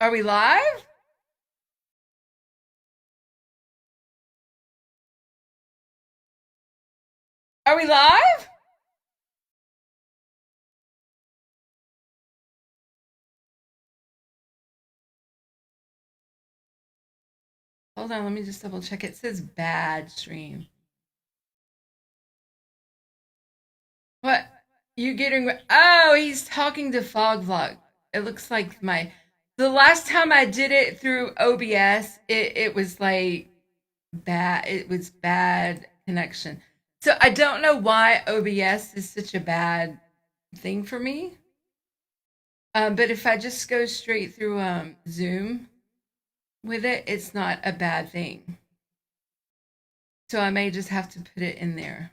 Are we live? Are we live? Hold on, let me just double check. It says bad stream. What? You getting? Oh, he's talking to Fog Vlog. It looks like the last time I did it through OBS, it was like bad. It was bad connection. So I don't know why OBS is such a bad thing for me. But if I just go straight through Zoom with it, it's not a bad thing. So I may just have to put it in there.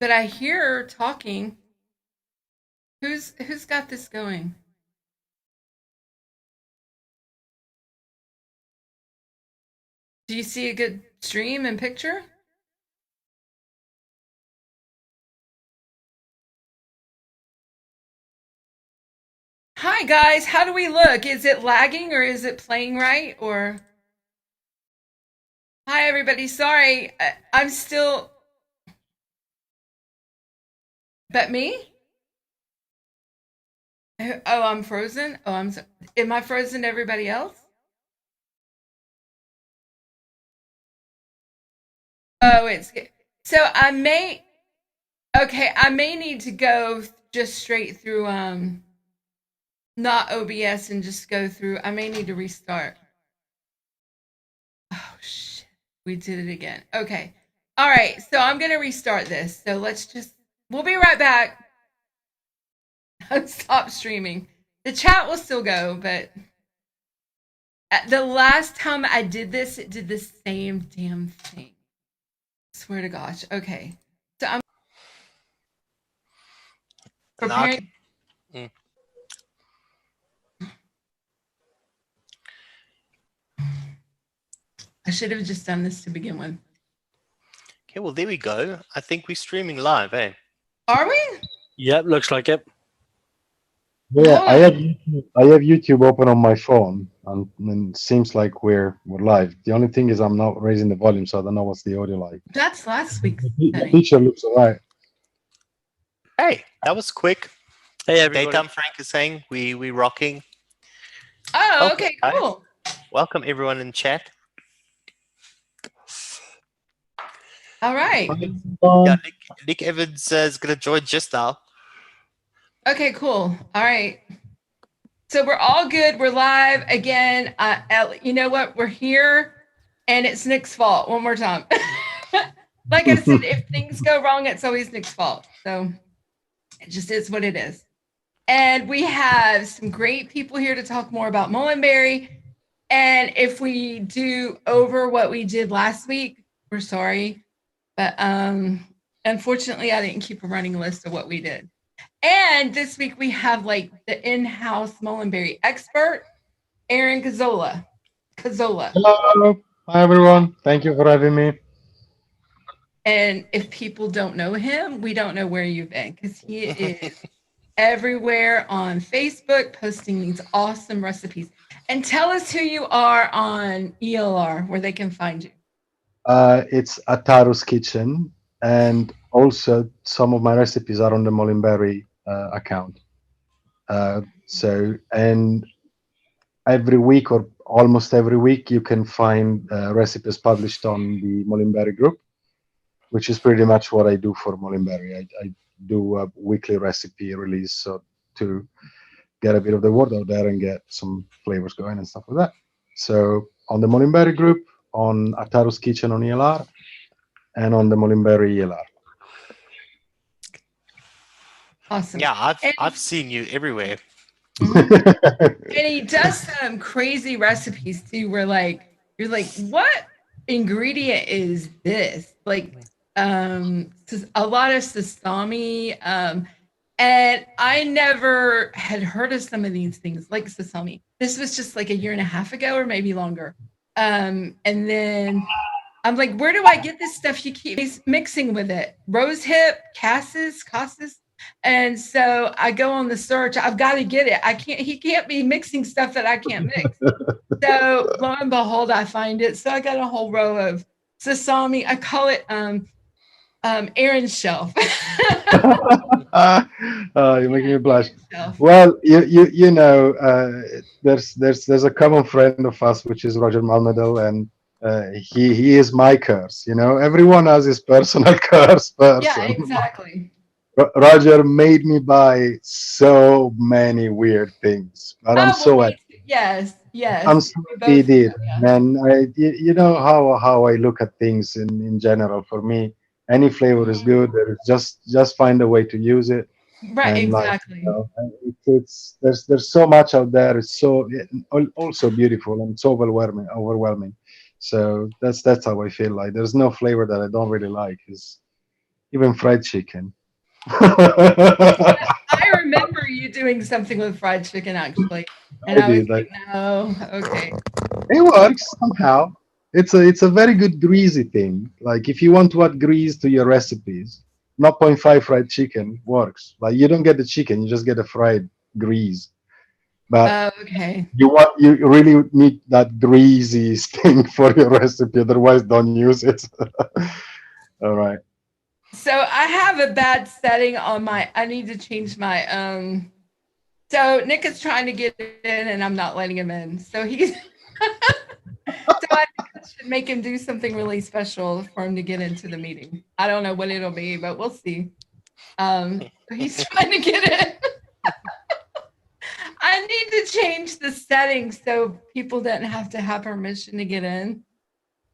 But I hear talking. Who's got this going? Do you see a good stream and picture? Hi guys, how do we look? Is it lagging or is it playing right? Or hi everybody, sorry, I'm still. But me? Oh, I'm frozen. Oh, am I frozen to everybody else? Oh, it's so I may. Okay, I may need to go just straight through not OBS and just go through. I may need to restart. Oh shit. We did it again. Okay. All right, so I'm going to restart this. So we'll be right back. Stop streaming. The chat will still go, but the last time I did this, it did the same damn thing. Swear to gosh. Okay. So I'm preparing. I should have just done this to begin with. Okay, well, there we go. I think we're streaming live, eh? Are we? Yep, looks like it. Yeah, I have YouTube open on my phone, and it seems like we're live. The only thing is I'm not raising the volume, so I don't know what's the audio like. That's last week's. The picture looks alright. Hey, that was quick. Hey, everybody. Daytime Frank is saying we rocking. Oh, okay, cool. Welcome everyone in chat. All right. Yeah, Nick Evans is going to join just now. Okay, cool. All right. So we're all good. We're live again. You know what? We're here, and it's Nick's fault. One more time. Like I said, if things go wrong, it's always Nick's fault. So it just is what it is. And we have some great people here to talk more about Molinberry. And if we do over what we did last week, we're sorry. But unfortunately, I didn't keep a running list of what we did. And this week we have like the in-house Molinberry expert, Aaron Cazola. Hello. Hi, everyone. Thank you for having me. And if people don't know him, we don't know where you've been, because he is everywhere on Facebook posting these awesome recipes. And tell us who you are on ELR, where they can find you. It's Ataru's Kitchen, and also some of my recipes are on the Molinberry account. And every week or almost every week, you can find recipes published on the Molinberry group, which is pretty much what I do for Molinberry. I do a weekly recipe release, so to get a bit of the word out there and get some flavors going and stuff like that. So on the Molinberry group, on Ataru's Kitchen on ELR, and on the Molinberry ELR. Awesome. Yeah, I've seen you everywhere. And he does some crazy recipes too, where you're like, what ingredient is this? Like a lot of sesame. And I never had heard of some of these things like sesame. This was just like a year and a half ago or maybe longer. And then I'm like, where do I get this stuff? You keep mixing with it. Rose hip, cassis. And so I go on the search. I've got to get it. He can't be mixing stuff that I can't mix. So lo and behold, I find it. So I got a whole row of sesame. I call it Aaron's shelf. You're making me blush. Well, you know, there's a common friend of us, which is Roger Malmedal, and he is my curse. You know, everyone has his personal curse person. Yeah, exactly. Roger made me buy so many weird things, but I'm so happy. Yes, yes. I'm so happy he did, and you know how I look at things in general. For me, any flavor is good. Just find a way to use it. Right, And exactly. Like, you know, it's there's so much out there. It's so also beautiful and it's overwhelming. So that's how I feel. Like there's no flavor that I don't really like. Is even fried chicken. I remember you doing something with fried chicken actually, and I was like, no, okay. It works somehow. It's a very good greasy thing. Like if you want to add grease to your recipes, 0.5 fried chicken works. Like you don't get the chicken, you just get a fried grease. But okay. You really need that greasy thing for your recipe, otherwise don't use it. All right. So I have a bad setting on I need to change my so Nick is trying to get in and I'm not letting him in. So he's so I think I should make him do something really special for him to get into the meeting. I don't know what it'll be, but we'll see. He's trying to get in. I need to change the settings so people didn't have to have permission to get in.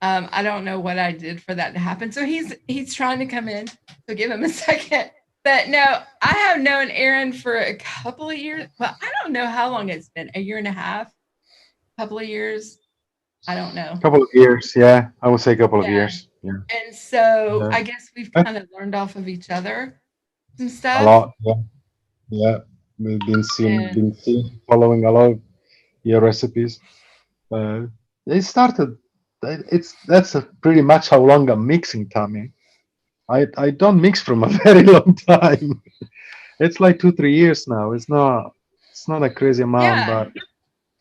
I don't know what I did for that to happen. So he's trying to come in. So give him a second. But no, I have known Aaron for a couple of years. Well, I don't know how long it's been. A year and a half? A couple of years? I don't know. A couple of years, yeah. I would say a couple of years. Yeah. And so I guess we've kind of learned off of each other some stuff. A lot, yeah. Yeah. We've been following a lot of your recipes. It started. That's pretty much how long I'm mixing, Tommy. I don't mix from a very long time. It's like 2-3 years now. It's not a crazy amount, but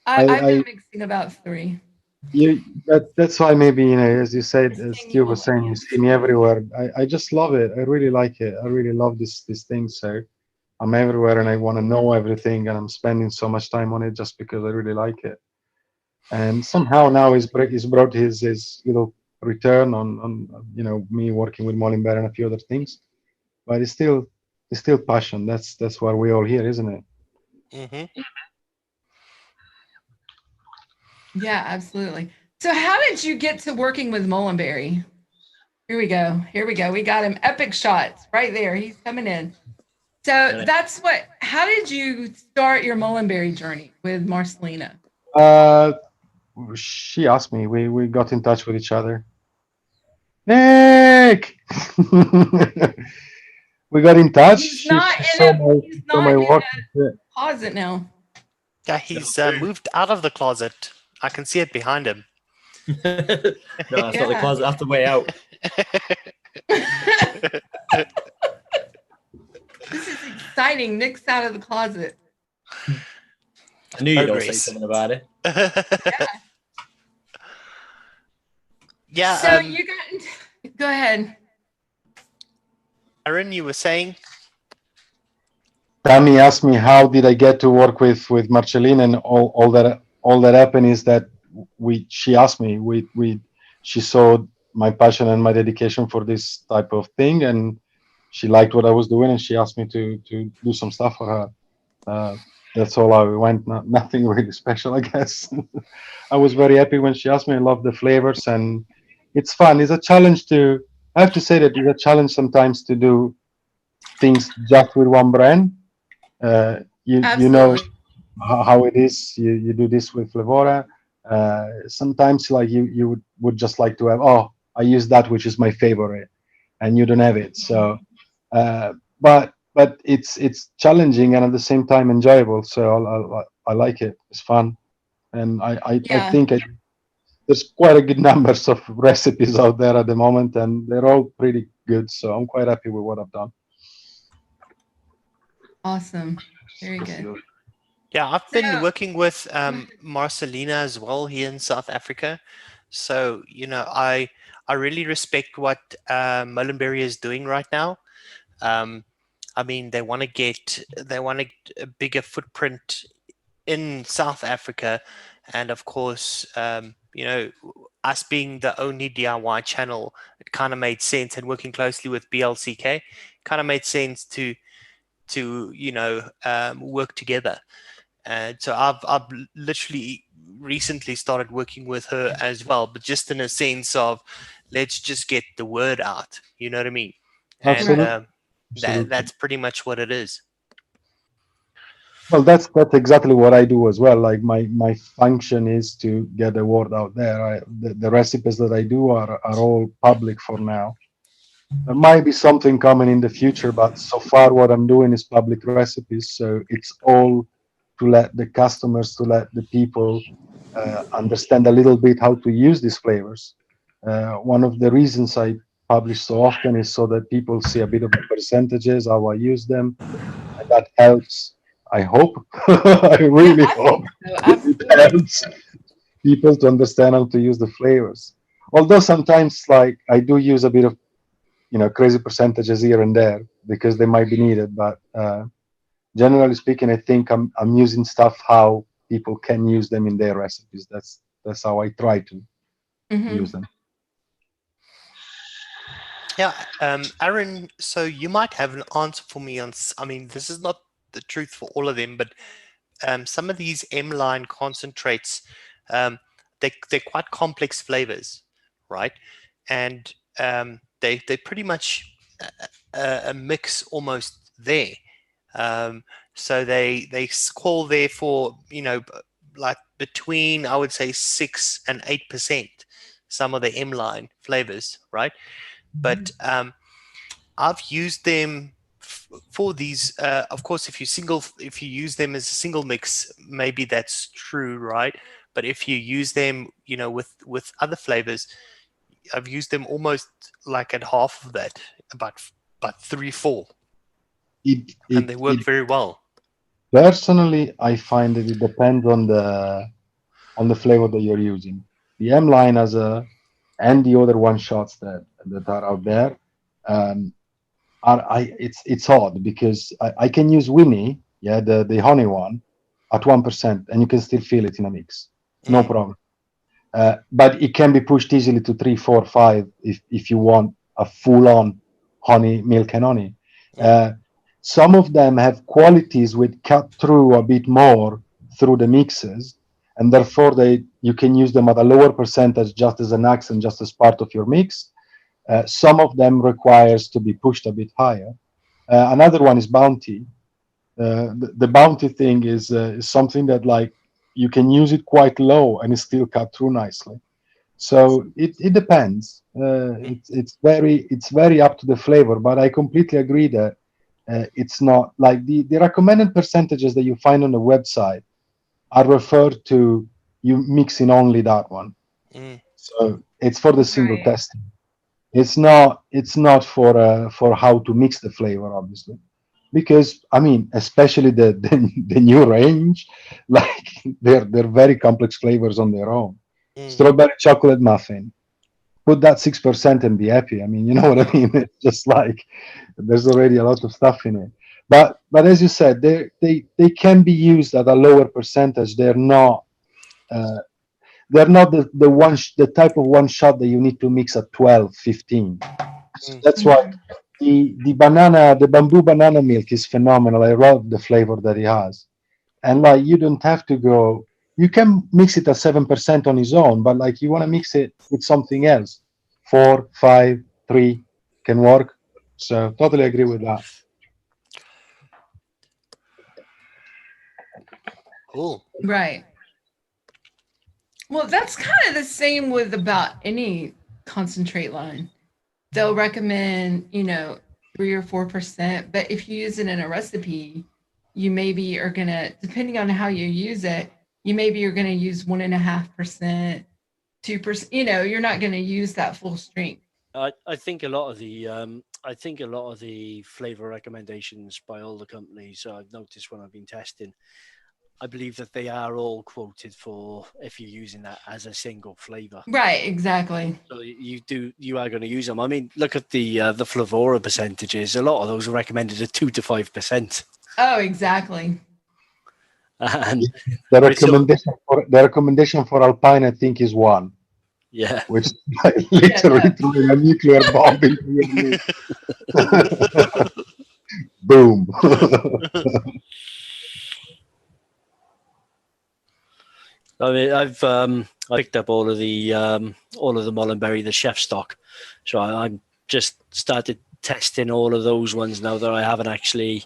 I've been mixing about 3. That's why maybe, you know, as you said, as Stu was saying, you see me everywhere. I just love it. I really like it. I really love this thing. So I'm everywhere and I want to know everything, and I'm spending so much time on it just because I really like it. And somehow now he's brought his little return on you know, me working with Molinberry and a few other things, but it's still passion. That's why we're all here, isn't it? Mm-hmm. Yeah, absolutely. So how did you get to working with Molinberry? Here we go. We got him. Epic shots right there. He's coming in. So how did you start your Molinberry journey with Marcelina? She asked me. We got in touch with each other. Nick! We got in touch. He's not in the closet now. Yeah, he's moved out of the closet. I can see it behind him. No, that's not the closet. That's the way out. This is exciting. Nick's out of the closet. I knew you'd all say something about it. Yeah. So you got. Go ahead. Aaron, you were saying? Tammy asked me how did I get to work with Marceline, and all that happened is that she asked me, she saw my passion and my dedication for this type of thing, and she liked what I was doing, and she asked me to do some stuff for her. That's all I went. Nothing really special, I guess. I was very happy when she asked me. I love the flavors, and it's fun. It's a challenge I have to say that it's a challenge sometimes to do things just with one brand. You know how it is. You do this with Flavora. Sometimes like you would just like to have, I use that which is my favorite, and you don't have it. So but it's challenging and at the same time enjoyable. So I like it. It's fun, and I think there's quite a good numbers of recipes out there at the moment, and they're all pretty good. So I'm quite happy with what I've done. Awesome. Very good. Yeah, I've been So- working with Marcelina as well here in South Africa. So, I really respect what Molinberry is doing right now. I mean, they want to get a bigger footprint in South Africa, and of course, us being the only DIY channel, it kind of made sense, and working closely with BLCK, kind of made sense to work together. And so I've literally recently started working with her as well, but just in a sense of let's just get the word out. You know what I mean? Absolutely. And that's pretty much what it is. Well, that's exactly what I do as well. Like my function is to get the word out there. The recipes that I do are all public for now. There might be something coming in the future, but so far what I'm doing is public recipes. So it's all to let the customers, to let the people understand a little bit how to use these flavors. One of the reasons I publish so often is so that people see a bit of the percentages, how I use them, and that helps. I hope, I really hope it helps people to understand how to use the flavors. Although sometimes, like, I do use a bit of crazy percentages here and there because they might be needed, but generally speaking, I think I'm using stuff how people can use them in their recipes. That's how I try to use them. Yeah, Aaron, so you might have an answer for me on, I mean, this is not the truth for all of them, but some of these M-line concentrates, they're quite complex flavors, right? And they pretty much a mix almost there. So they call there for, like between, I would say, 6 and 8%, some of the M-line flavors, right? But I've used them for these. Of course, if you use them as a single mix, maybe that's true, right? But if you use them, with other flavors, I've used them almost like at half of that, about 3-4, and they work very well. Personally, I find that it depends on the flavor that you're using. The M line and the other one shots that are out there, it's odd because I can use Winnie, the honey one, at 1%, and you can still feel it in a mix, no problem. But it can be pushed easily to 3, 4, 5 if you want a full-on honey, milk and honey. Some of them have qualities which cut through a bit more through the mixes, and therefore you can use them at a lower percentage just as an accent, just as part of your mix. Some of them requires to be pushed a bit higher. Another one is Bounty. The Bounty thing is something that, like, you can use it quite low and it still cut through nicely. So it depends. It's very up to the flavor, but I completely agree that it's not like the recommended percentages that you find on the website are referred to you mixing only that one. So it's for the single testing. It's not for how to mix the flavor, obviously, because I mean, especially the new range, like they're very complex flavors on their own. Strawberry chocolate muffin, put that 6% and be happy. I mean, you know what I mean? It's just like there's already a lot of stuff in it. But as you said, they can be used at a lower percentage. They're not the type of one shot that you need to mix at 12, 15. That's why the bamboo banana milk is phenomenal. I love the flavor that it has. And like, you don't have to go, you can mix it at 7% on its own, but like, you want to mix it with something else. 4, 5, 3 can work. So totally agree with that. Cool. Right. Well, that's kind of the same with about any concentrate line. They'll recommend, 3 or 4%, but if you use it in a recipe, you maybe are gonna, depending on how you use it, you're gonna use 1.5%, 2%. You're not gonna use that full strength. I think a lot of the I think a lot of the flavor recommendations by all the companies I've noticed when I've been testing, I believe that they are all quoted for if you're using that as a single flavor. Right, exactly. So you are going to use them. I mean, look at the Flavora percentages. A lot of those are recommended at 2 to 5%. Oh, exactly. And The recommendation for Alpine, I think, is 1, yeah, which is like literally throwing a nuclear bomb into your meat. Boom. I mean, I've I picked up all of the Molinberry, the chef stock, so I'm just started testing all of those ones now that I haven't actually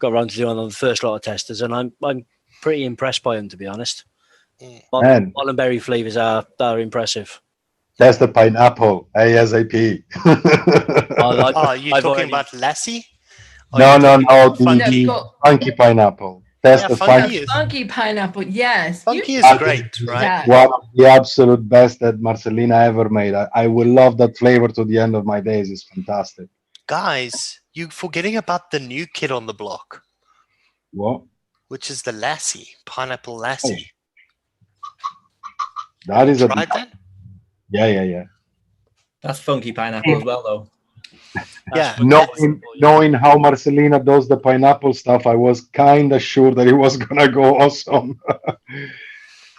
got around to doing on the first lot of testers, and I'm pretty impressed by them, to be honest. Man. Molinberry flavors are impressive. That's the pineapple ASAP. Oh, you're talking about Lassie? No, the Funky? funky pineapple. That's the Funky funky pineapple. Yes. Funky is great, right? One of the absolute best that Marcelina ever made. I will love that flavor to the end of my days. It's fantastic. Guys, you're forgetting about the new kid on the block. What? Which is the Lassie, pineapple Lassie. That is tried that? Yeah. That's funky pineapple as well, though. Yeah. Knowing how Marcelina does the pineapple stuff, I was kind of sure that it was gonna go awesome.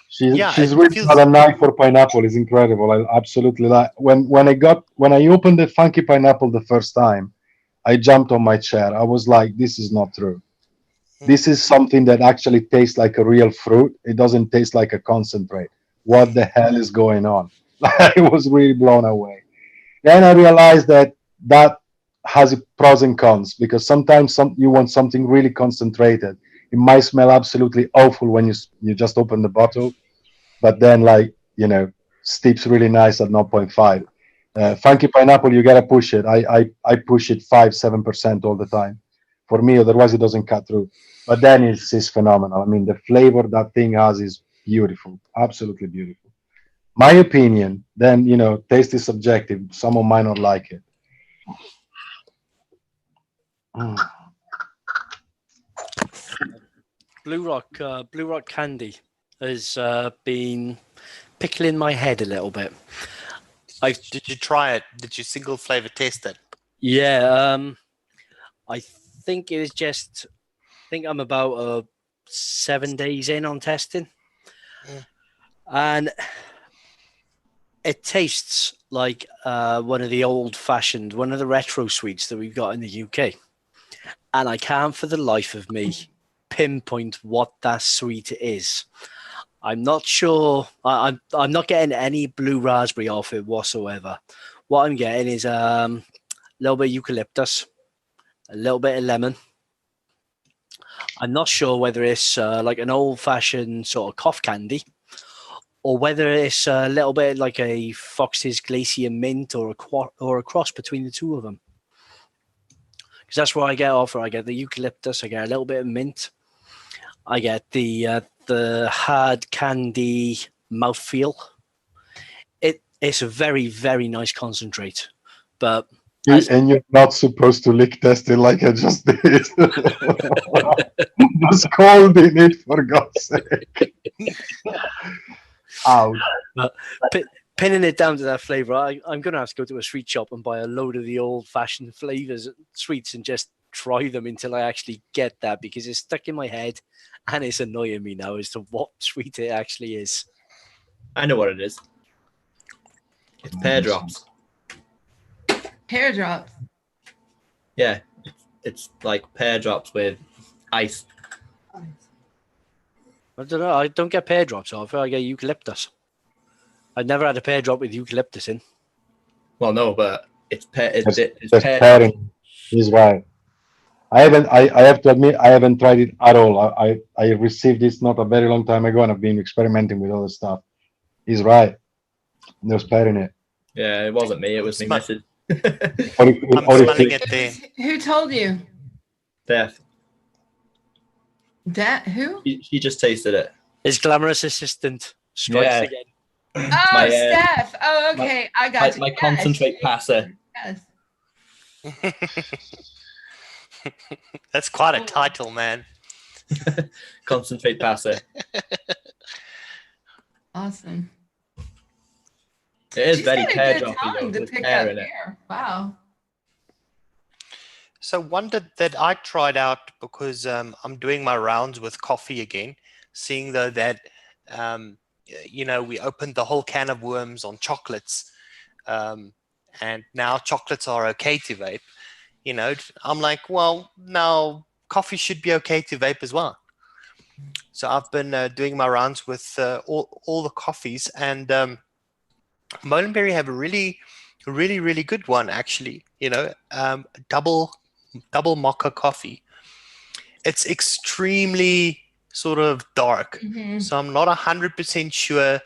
She's really got a knife for pineapple. It's incredible. I absolutely like. When I opened the funky pineapple the first time, I jumped on my chair. I was like, "This is not true. This is something that actually tastes like a real fruit. It doesn't taste like a concentrate. What the hell is going on?" I was really blown away. Then I realized that has pros and cons, because sometimes you want something really concentrated. It might smell absolutely awful when you just open the bottle, but then steeps really nice at 0.5. Funky pineapple, you gotta push it. I push it 5-7% all the time. For me, otherwise it doesn't cut through. But then it's phenomenal. I mean, the flavor that thing has is beautiful, absolutely beautiful. My opinion. Then taste is subjective. Someone might not like it. Blue Rock candy has been pickling my head a little bit. Did you try it? Did you single flavor test it? Yeah, I think it is just. I think I'm about 7 days in on testing, and it tastes like one of the retro sweets that we've got in the UK, and I can't for the life of me pinpoint what that sweet is. I'm not sure. I'm not getting any blue raspberry off it whatsoever. What I'm getting is a little bit of eucalyptus, a little bit of lemon. I'm not sure whether it's like an old-fashioned sort of cough candy, or whether it's a little bit like a Fox's Glacier Mint or a cross between the two of them. Because that's what I get off. I get the eucalyptus. I get a little bit of mint. I get the hard candy mouthfeel. It's a very, very nice concentrate, but. And you're not supposed to lick test it like I just did. Just scolding it, for God's sake. Ouch. Pinning it down to that flavor, I'm going to have to go to a sweet shop and buy a load of the old-fashioned flavors sweets and just try them until I actually get that, because it's stuck in my head and it's annoying me now as to what sweet it actually is. I know what it is. It's pear drops. Pear drops. Yeah, it's like pear drops with ice. I don't know. I don't get pear drops off. I get eucalyptus. I've never had a pear drop with eucalyptus in. Well, no, but it's pear. It's pear. Pairing. He's right. I have to admit, I haven't tried it at all. I received this not a very long time ago, and I've been experimenting with other stuff. He's right. There's pairing it. Yeah, it wasn't me. It was me message. I'm smelling it there. Who told you? Beth. Who? She just tasted it. His glamorous assistant strikes again. Oh, Steph. Oh, okay. I got you. My concentrate passer. Yes. That's quite a title, man. Concentrate passer. Awesome. It is She's very got a pear good droppy though. tongue to There's pick pear up in it. hair. Wow. So one that I tried out because I'm doing my rounds with coffee again, seeing though that we opened the whole can of worms on chocolates, and now chocolates are okay to vape. I'm like, well, now coffee should be okay to vape as well. So I've been doing my rounds with all the coffees, and Molinberry have a really, really, really good one actually. Double mocha coffee. It's extremely sort of dark, Mhm. so I'm not 100% sure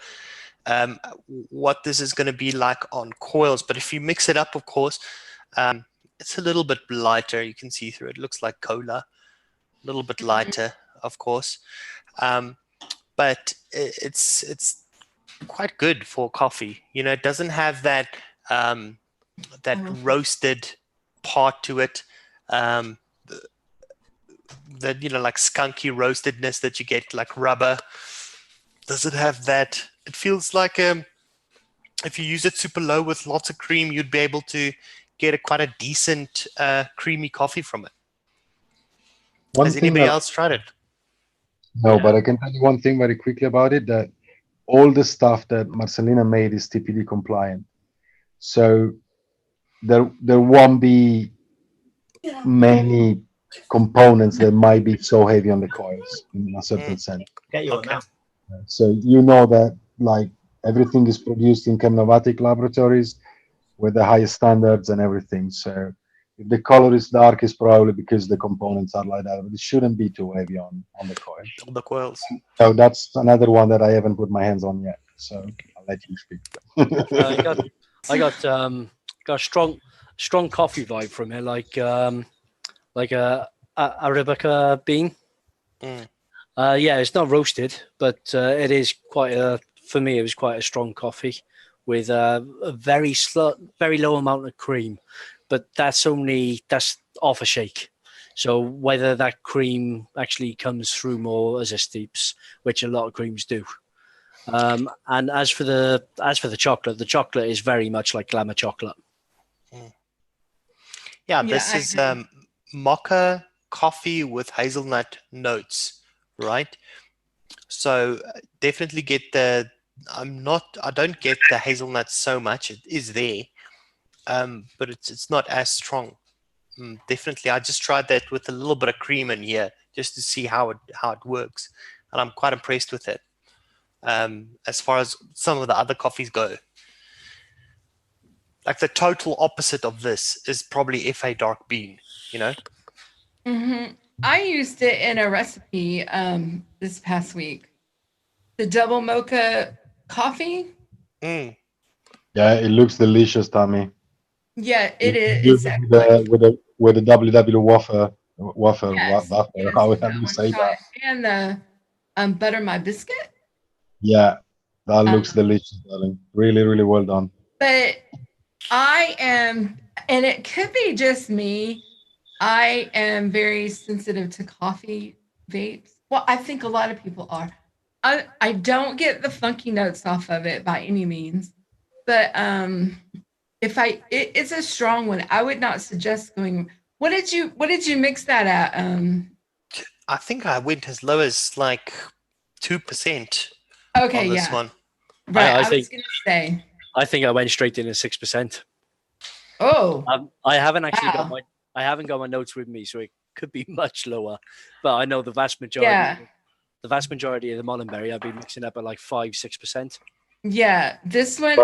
what this is going to be like on coils. But if you mix it up, of course, it's a little bit lighter. You can see through it. It looks like cola, a little bit lighter, of course. But it's quite good for coffee. It doesn't have that roasted part to it. That like skunky roastedness that you get like rubber. Does it have that? It feels like if you use it super low with lots of cream, you'd be able to get quite a decent creamy coffee from it. Has anybody else tried it? No, but I can tell you one thing very quickly about it, that all the stuff that Marcelina made is TPD compliant. So there won't be many components that might be so heavy on the coils in a certain sense. Get you on now. So that like everything is produced in Chemnomatic laboratories with the highest standards and everything. So if the color is dark, it's probably because the components are like that, but it shouldn't be too heavy on the coil. On the coils. So that's another one that I haven't put my hands on yet. So I'll let you speak. I got a strong coffee vibe from it, like a Arabica bean. Yeah, it's not roasted, but it is for me, it was quite a strong coffee with a very low amount of cream, but that's off a shake. So whether that cream actually comes through more as a steeps, which a lot of creams do. And as for the chocolate is very much like Glamour chocolate. Yeah, this is mocha coffee with hazelnut notes, right? So definitely get I don't get the hazelnut so much. It is there, but it's not as strong. Definitely, I just tried that with a little bit of cream in here just to see how it works, and I'm quite impressed with it. As far as some of the other coffees go, like the total opposite of this is probably FA dark bean. I used it in a recipe this past week. The double mocha coffee. Yeah, it looks delicious, Tommy. Yeah, it is. With the WW waffle, Yes, how do you say that? And the butter my biscuit. Yeah, that looks delicious, darling. Really, really well done. But I am, and it could be just me, I am very sensitive to coffee vapes. Well, I think a lot of people are. I don't get the funky notes off of it by any means, but it's a strong one. I would not suggest going. What did you mix that at? I think I went as low as like 2%. Okay, on this one. Right, I was gonna say. I think I went straight in at 6%. Oh, I haven't actually got my notes with me, so it could be much lower. But I know the vast majority of the Molinberry I've been mixing up at like 5-6%. Yeah, this one.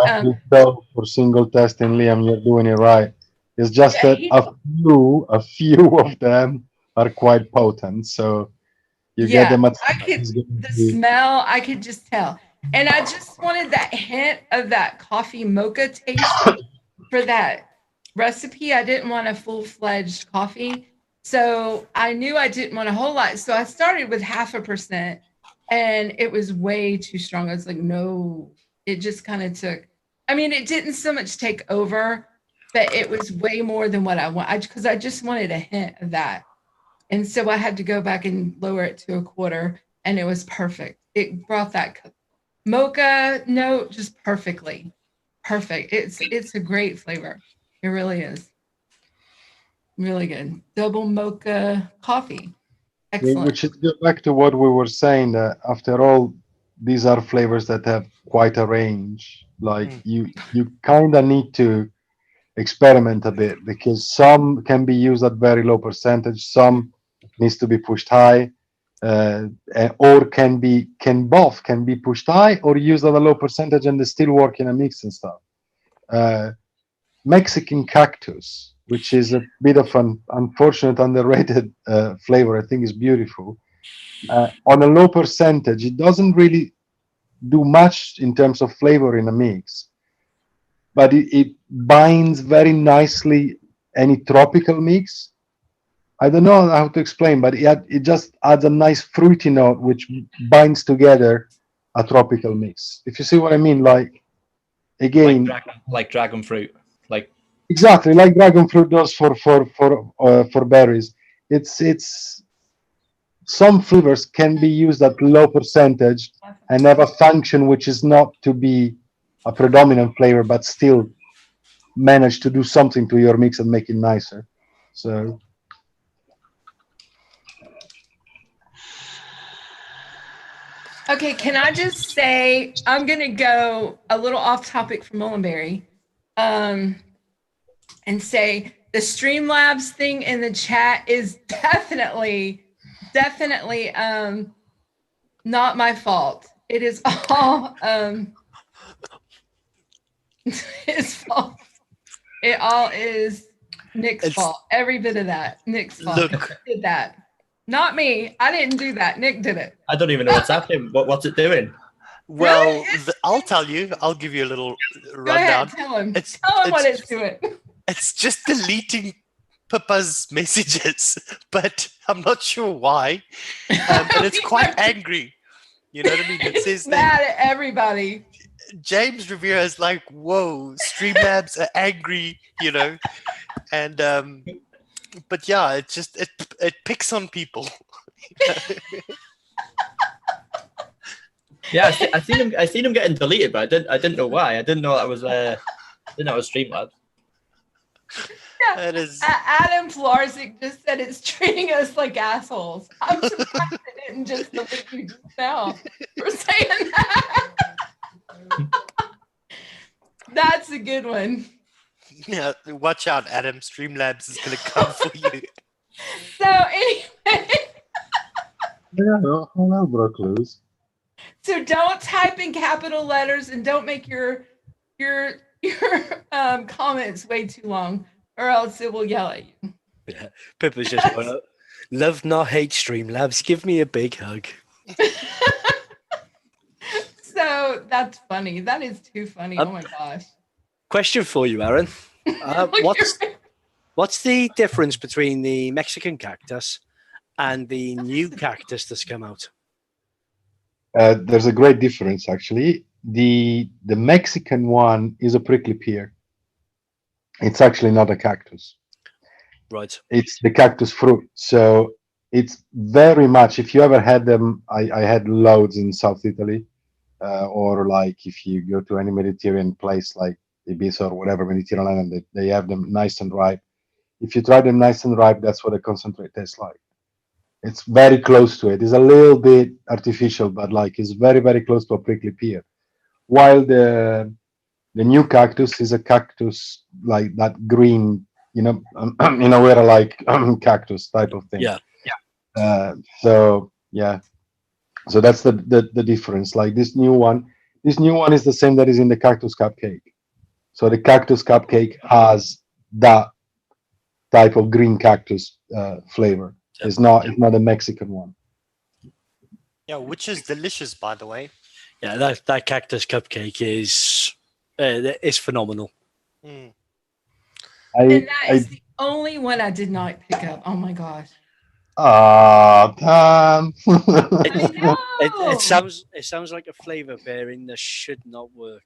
For single testing, Liam, you're doing it right. It's just that a few of them are quite potent, so you get them at the smell. I could just tell, and I just wanted that hint of that coffee mocha taste for that recipe. I didn't want a full-fledged coffee, so I knew I didn't want a whole lot. So I started with 0.5%, and it was way too strong. I was like, no. It just kind of took. I mean, it didn't so much take over, but it was way more than what I want. Because I just wanted a hint of that. And so I had to go back and lower it to a quarter, and it was perfect. It brought that mocha note just perfectly. Perfect. It's a great flavor. It really is. Really good. Double mocha coffee. Excellent. Which is go back to what we were saying. That after all, these are flavors that have quite a range. Like you kind of need to experiment a bit because some can be used at very low percentage, some needs to be pushed high, or can be pushed high or used at a low percentage and they still work in a mix and stuff. Mexican cactus, which is a bit of an unfortunate underrated flavor, I think is beautiful. On a low percentage, it doesn't really do much in terms of flavor in a mix, but it binds very nicely any tropical mix. I don't know how to explain, but it just adds a nice fruity note which binds together a tropical mix. If you see what I mean, like again, like dragon fruit, like exactly like dragon fruit does for berries. It's some flavors can be used at low percentage and have a function which is not to be a predominant flavor, but still manage to do something to your mix and make it nicer. So Okay, can I just say I'm gonna go a little off topic from Molinberry, and say the Streamlabs thing in the chat is definitely not my fault. It is all his fault. It all is Nick's fault. Every bit of that. Nick's fault. Look. Nick did that. Not me. I didn't do that. Nick did it. I don't even know what's happening. What's it doing? Well, Really? I'll tell you. I'll give you a little Go ahead, rundown. tell him. It's- Tell him what it's- it's doing. It's just deleting Pippa's messages, but I'm not sure why. But it's quite angry. You know what I mean? It says that Mad at everybody. James Rivera is like, "Whoa, Streamlabs are angry," you know, and but yeah, it just it picks on people. Yeah, I seen him getting deleted, but I didn't know why. I didn't know that was Streamlabs. Yeah. It is. Adam Flarzik just said it's treating us like assholes. I'm surprised it didn't just delete you just now for saying that. That's a good one. Yeah, watch out, Adam. Streamlabs is gonna come for you. So anyway, yeah, well, broke loose. so don't type in capital letters and don't make your comments way too long, or else it will yell at you. Yeah. Pippa's just going, love not hate Streamlabs. Give me a big hug. So that's funny. That is too funny. Oh my gosh. Question for you, Aaron. What's the difference between the Mexican cactus and the new cactus that's come out? There's a great difference actually. The Mexican one is a prickly pear. It's actually not a cactus. Right. It's the cactus fruit. So it's very much, if you ever had them, I had loads in South Italy, or like if you go to any Mediterranean place like Ibiza or whatever Mediterranean island, they have them nice and ripe. If you try them nice and ripe, that's what a concentrate tastes like. It's very close to it. It's a little bit artificial, but like it's very, very close to a prickly pear. While the new cactus is a cactus like that green, you know, where like cactus type of thing. Yeah. So yeah, so that's the difference. Like this new one is the same that is in the cactus cupcake. So the cactus cupcake has that type of green cactus flavor. It's not a Mexican one. Yeah, which is delicious, by the way. Yeah, that cactus cupcake is phenomenal. Mm. And that is the only one I did not pick up. Oh my gosh. Damn. I know. It sounds like a flavor pairing that should not work.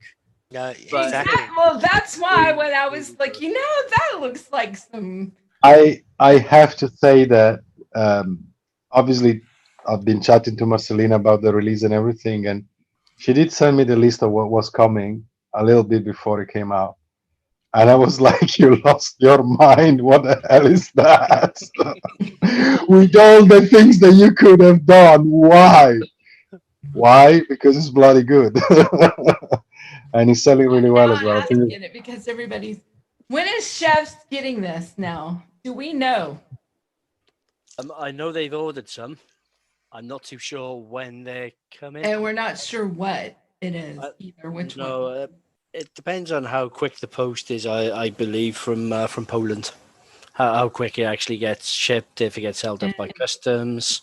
But- exactly. Well, that's why when I was like, that looks like some. I have to say that obviously I've been chatting to Marcelina about the release and everything, and she did send me the list of what was coming a little bit before it came out. And I was like, you lost your mind. What the hell is that? With all the things that you could have done. Why? Why? Because it's bloody good. And it's selling really well as well. I get it because everybody's. When is Chef's getting this now? Do we know? I know they've ordered some. I'm not too sure when they're coming. And we're not sure what it is either. Which one? No, it depends on how quick the post is. I believe from Poland, how quick it actually gets shipped, if it gets held up by customs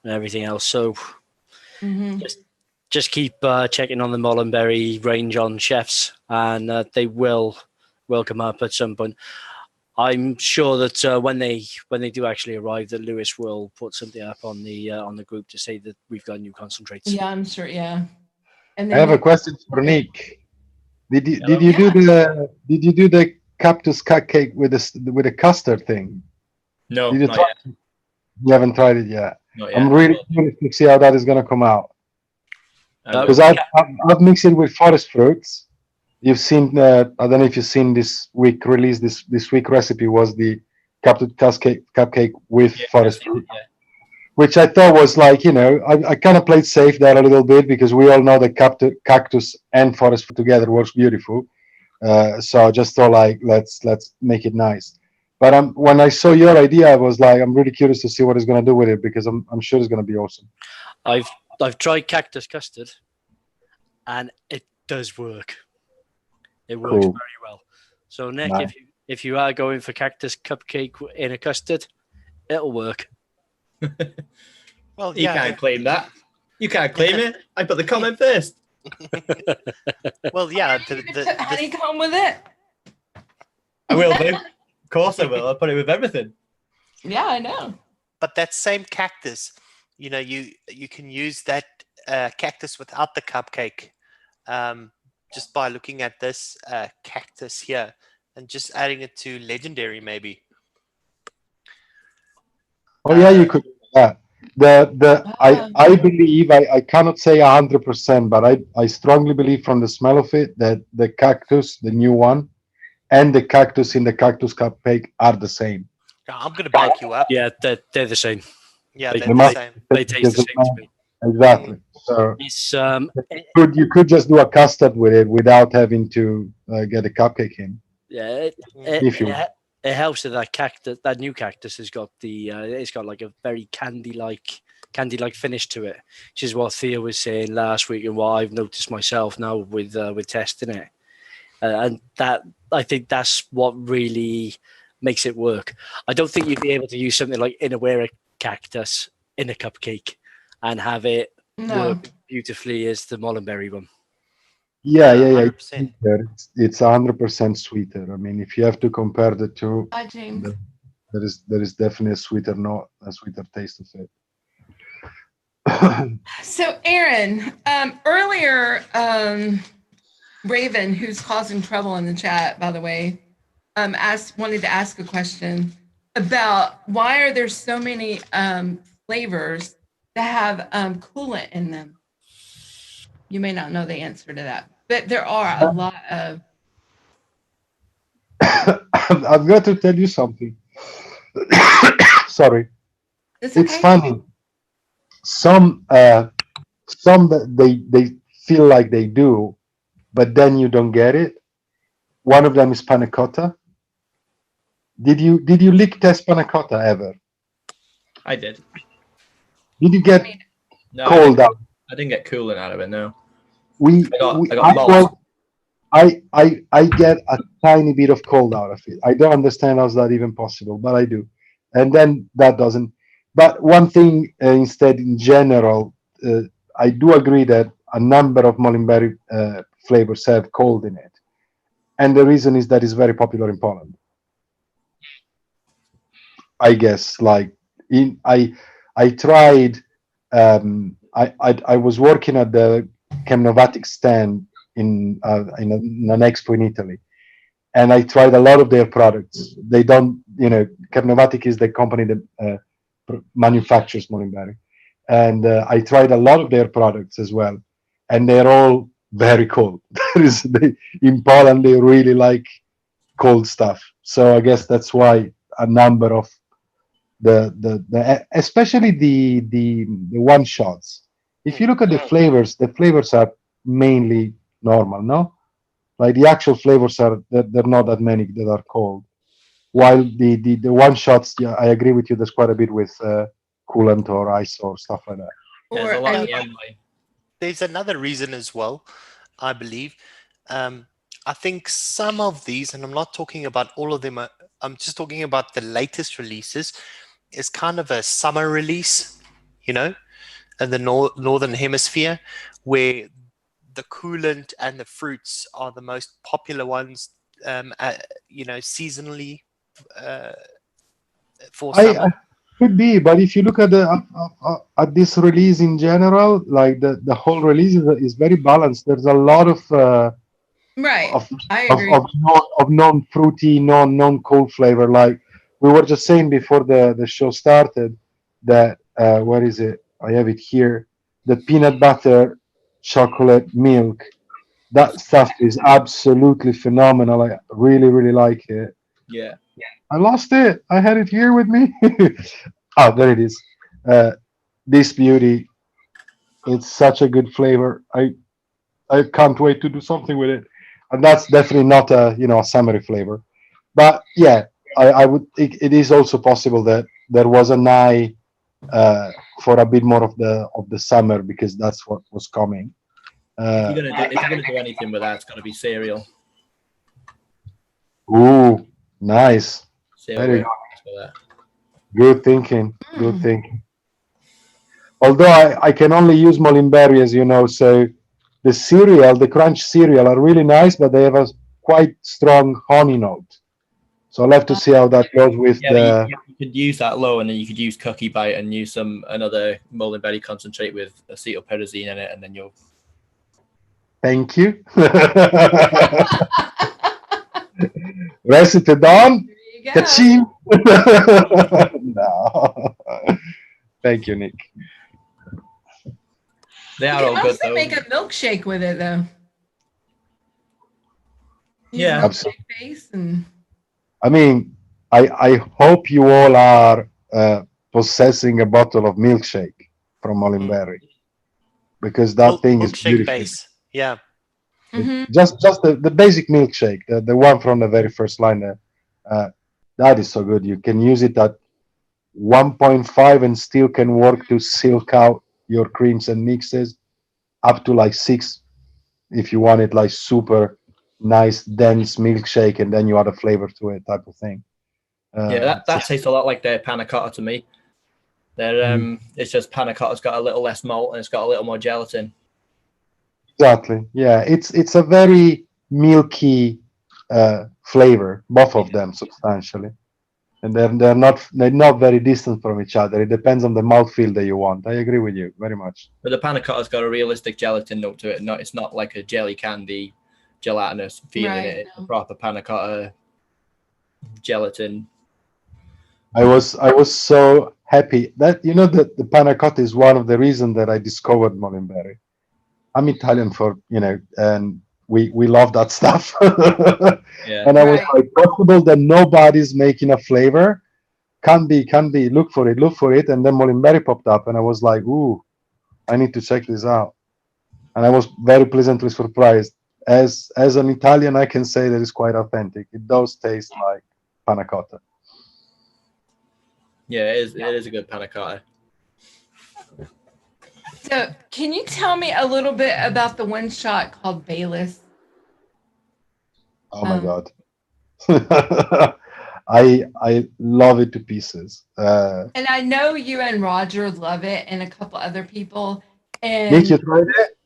and everything else. So just keep checking on the Molinberry range on Chefs, and they will come up at some point. I'm sure that when they do actually arrive, that Lewis will put something up on the group to say that we've got new concentrates. Yeah, I'm sure. Yeah. And I have a question for Nick. Did you do the cactus cupcake with the custard thing? No, Did you not try yet. You haven't tried it yet. Not yet. I'm really curious to see how that is going to come out. I Because will. I've mixed it with forest fruits. You've seen, I don't know if you've seen this week release. This week recipe was the cupcake with forest fruit, which I thought was like, I kind of played safe there a little bit because we all know that cactus and forest fruit together works beautiful. So I just thought like, let's make it nice. But when I saw your idea, I was like, I'm really curious to see what it's going to do with it because I'm sure it's going to be awesome. I've tried cactus custard, and it does work. It works Cool. very well. So Nick, Nice. if you are going for cactus cupcake in a custard, it'll work. Well, You can't claim that. You can't claim it. I put the comment first. Well, yeah. Put honeycomb with it. I will do. Of course I will. I'll put it with everything. Yeah, I know. But that same cactus, you can use that cactus without the cupcake, just by looking at this cactus here and just adding it to legendary, maybe. Oh yeah, you could do that. I believe I cannot say 100%, but I strongly believe from the smell of it that the cactus, the new one, and the cactus in the cactus cupcake are the same. I'm gonna back you up. Yeah, they're the same. Yeah, They they're the must- same. They taste the same to me. Exactly. So It's you could just do a custard with it without having to get a cupcake in. yeah. If you It helps that cactus, that new cactus, has got it's got like a very candy-like finish to it, which is what Theo was saying last week and what I've noticed myself now with testing it, and that I think that's what really makes it work. I don't think you'd be able to use something like Inawera cactus in a cupcake and have it work beautifully as the Molinberry one. Yeah. 100%. It's 100% sweeter. I mean, if you have to compare the two, Hi, James. there is definitely a sweeter taste of it. So, Aaron, earlier, Raven, who's causing trouble in the chat, by the way, wanted to ask a question about why are there so many flavors that have coolant in them. You may not know the answer to that, but there are a lot of. I've got to tell you something. Sorry. It's funny. Some that they feel like they do, but then you don't get it. One of them is panna cotta. Did you lick test panna cotta ever? I did. Did you get No, cold out? I didn't get coolant out of it. No. I get a tiny bit of cold out of it. I don't understand how's that even possible, but I do. And then that doesn't. But one thing instead, in general, I do agree that a number of Molinberry flavors have cold in it, and the reason is that it's very popular in Poland. I guess, like I tried. I was working at the Chemnovatic stand an expo in Italy, and I tried a lot of their products. They don't, Carnovatic is the company that manufactures Molinberry, and I tried a lot of their products as well, and they're all very cold. In Poland they really like cold stuff, so I guess that's why a number of the especially the one shots. If you look at the flavors are mainly normal, no? Like the actual flavors are they're not that many that are cold. While the one shots, yeah, I agree with you. There's quite a bit with coolant or ice or stuff like that. There's a Or lot I of mean, M-line. There's another reason as well, I believe. I think some of these, and I'm not talking about all of them, I'm just talking about the latest releases, is kind of a summer release, in the northern hemisphere, where the coolant and the fruits are the most popular ones, seasonally for summer. Could be, but if you look at at this release in general, like the whole release is very balanced. There's a lot of right. of I of, agree. of non-fruity, non-cold flavor. Like we were just saying before the show started, that where is it? I have it here. The peanut butter chocolate milk. That stuff is absolutely phenomenal. I really, really like it. Yeah. I lost it. I had it here with me. Oh, there it is. This beauty. It's such a good flavor. I can't wait to do something with it. And that's definitely not a summery flavor. But yeah, I would. It is also possible that there was an eye for a bit more of the summer because that's what was coming. If you're gonna do anything with that, it's gonna be cereal. Ooh, nice. Cereal Very works for that. good thinking. Good thinking. Although I can only use Molinberry, as you know, so the cereal, the crunch cereal, are really nice, but they have a quite strong honey note. So I'll have to see how that goes with Yeah, the. you could use that low, and then you could use Cookie Bite and use another Molinberry concentrate with acetylpyrazine in it, and then you'll. Thank you. Recipe done. There you go. Ka-ching. No. Thank you, Nick. They You are can all good also though. make a milkshake with it, though. Use Yeah. milkshake base and I mean, I hope you all are possessing a bottle of milkshake from Molinberry because that thing is Milkshake beautiful. base. Yeah. Just the basic milkshake, the one from the very first line there. That is so good. You can use it at 1.5 and still can work to silk out your creams and mixes up to like 6 if you want it like super nice dense milkshake and then you add a flavor to it type of thing. Yeah, that tastes a lot like their panna cotta to me. It's just panna cotta's got a little less malt and it's got a little more gelatin. Exactly. Yeah, it's a very milky flavor, both of them substantially, and they're not very distant from each other. It depends on the mouthfeel that you want. I agree with you very much. But the panna cotta's got a realistic gelatin note to it. It's not like a jelly candy gelatinous feeling. Right, It's no. a proper panna cotta gelatin. I was so happy that that the panna cotta is one of the reasons that I discovered Molinberry. I'm Italian and we love that stuff. Yeah. And I was Right. like, possible that nobody's making a flavor. Can be. Look for it. And then Molinberry popped up, and I was like, ooh, I need to check this out. And I was very pleasantly surprised. As an Italian, I can say that it's quite authentic. It does taste like panna cotta. Yeah, it is a good panna cotta. So, can you tell me a little bit about the one shot called Bayless? Oh my god. I love it to pieces. And I know you and Roger love it, and a couple other people. And Nick, you tried it?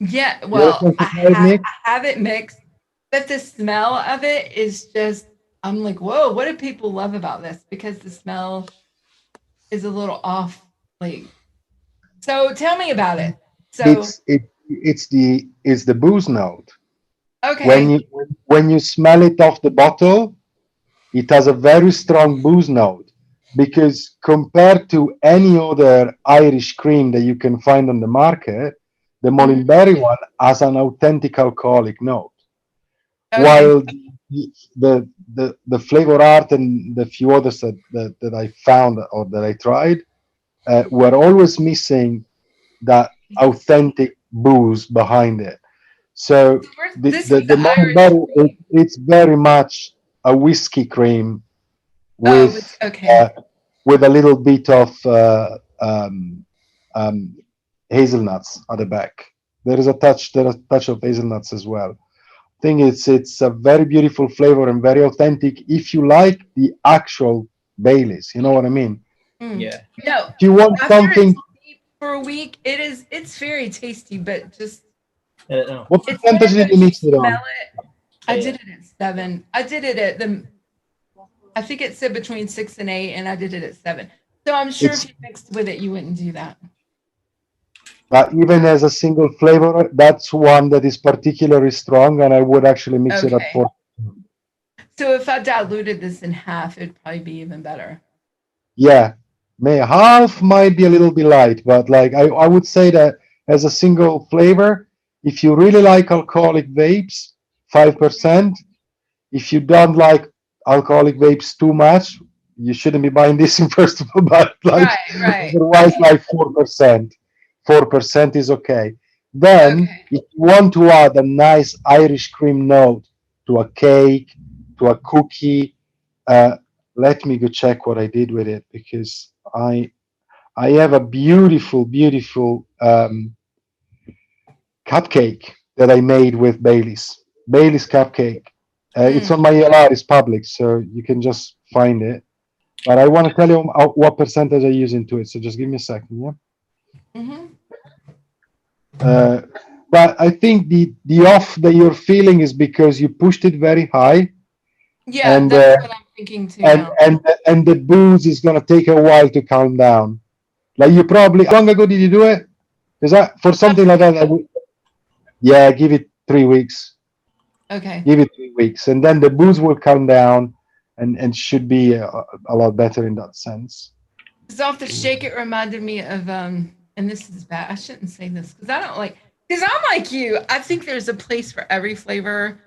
yeah, You well, have to try it, Nick? I have it mixed, but the smell of it is just, I'm like, whoa, what do people love about this? Because the smell is a little off. Like, so tell me about it. So, it's the booze note. Okay. When you smell it off the bottle, it has a very strong booze note, because compared to any other Irish cream that you can find on the market, the Molinberry one has an authentic alcoholic note. Okay. While the Flavor Art and the few others that I found or that I tried were always missing that authentic booze behind it. So This the is the Irish Molinberry, cream. it's very much a whiskey cream Oh, with okay. with a little bit of hazelnuts at the back. There is a touch of hazelnuts as well. I think it's a very beautiful flavor and very authentic. If you like the actual Baileys, you know what I mean. Yeah. No. If you want After something, it's steeped for a week, it's very tasty, but just I don't know. what it's one percentage of did those you mix it smell on? it. I did it at 7. I did it at I think it said between 6 and 8, and I did it at 7. So I'm sure if you mixed with it, you wouldn't do that. But even as a single flavor, that's one that is particularly strong, and I would actually mix it at Okay. 4. So if I diluted this in half, it'd probably be even better. Yeah, half might be a little bit light, but like I would say that as a single flavor, if you really like alcoholic vapes, 5%. If you don't like alcoholic vapes too much, you shouldn't be buying this in first of all, but like Right. otherwise like 4%. 4% is okay. Then Okay. if you want to add a nice Irish cream note to a cake, to a cookie, let me go check what I did with it, because I have a beautiful cupcake that I made with Bailey's cupcake. It's on my LR, it's public, so you can just find it. But I want to tell you what percentage I use into it, so just give me a second, yeah? But I think the off that you're feeling is because you pushed it very high. Yeah, and that's what I'm thinking too now. and the booze is gonna take a while to calm down. Like you probably, how long ago did you do it? Because for something like that, yeah, give it 3 weeks. Okay. Give it 3 weeks, and then the booze will calm down, and should be a lot better in that sense. So off the shake, it reminded me of and this is bad. I shouldn't say this because I don't like, because I'm like you. I think there's a place for every flavor.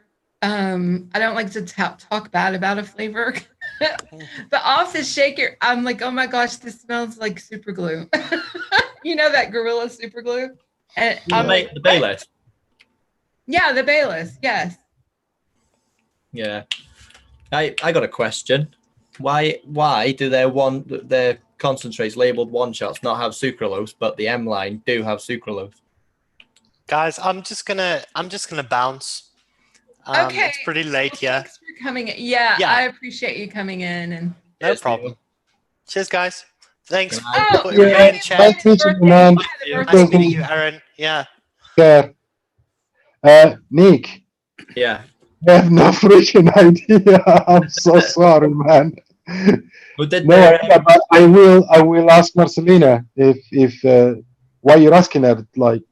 I don't like to talk bad about a flavor. But off the shaker, I'm like, oh my gosh, this smells like super glue. You know that Gorilla super glue? And I'm like, The Baileys. yeah, the Baileys, yes. Yeah. I got a question. Why do their concentrates labeled one shots not have sucralose, but the M line do have sucralose? Guys, I'm just gonna bounce. Okay. It's pretty late here. Thanks for coming in. Yeah, I appreciate you coming in, and no problem. Cheers, guys. Thanks for oh, being in chat. Nice meeting you, man. Nice meeting you, Aaron. Yeah. Nick. Yeah. I have no freaking idea. I'm so sorry, man. No, but I will ask Marcelina if why you're asking her, like,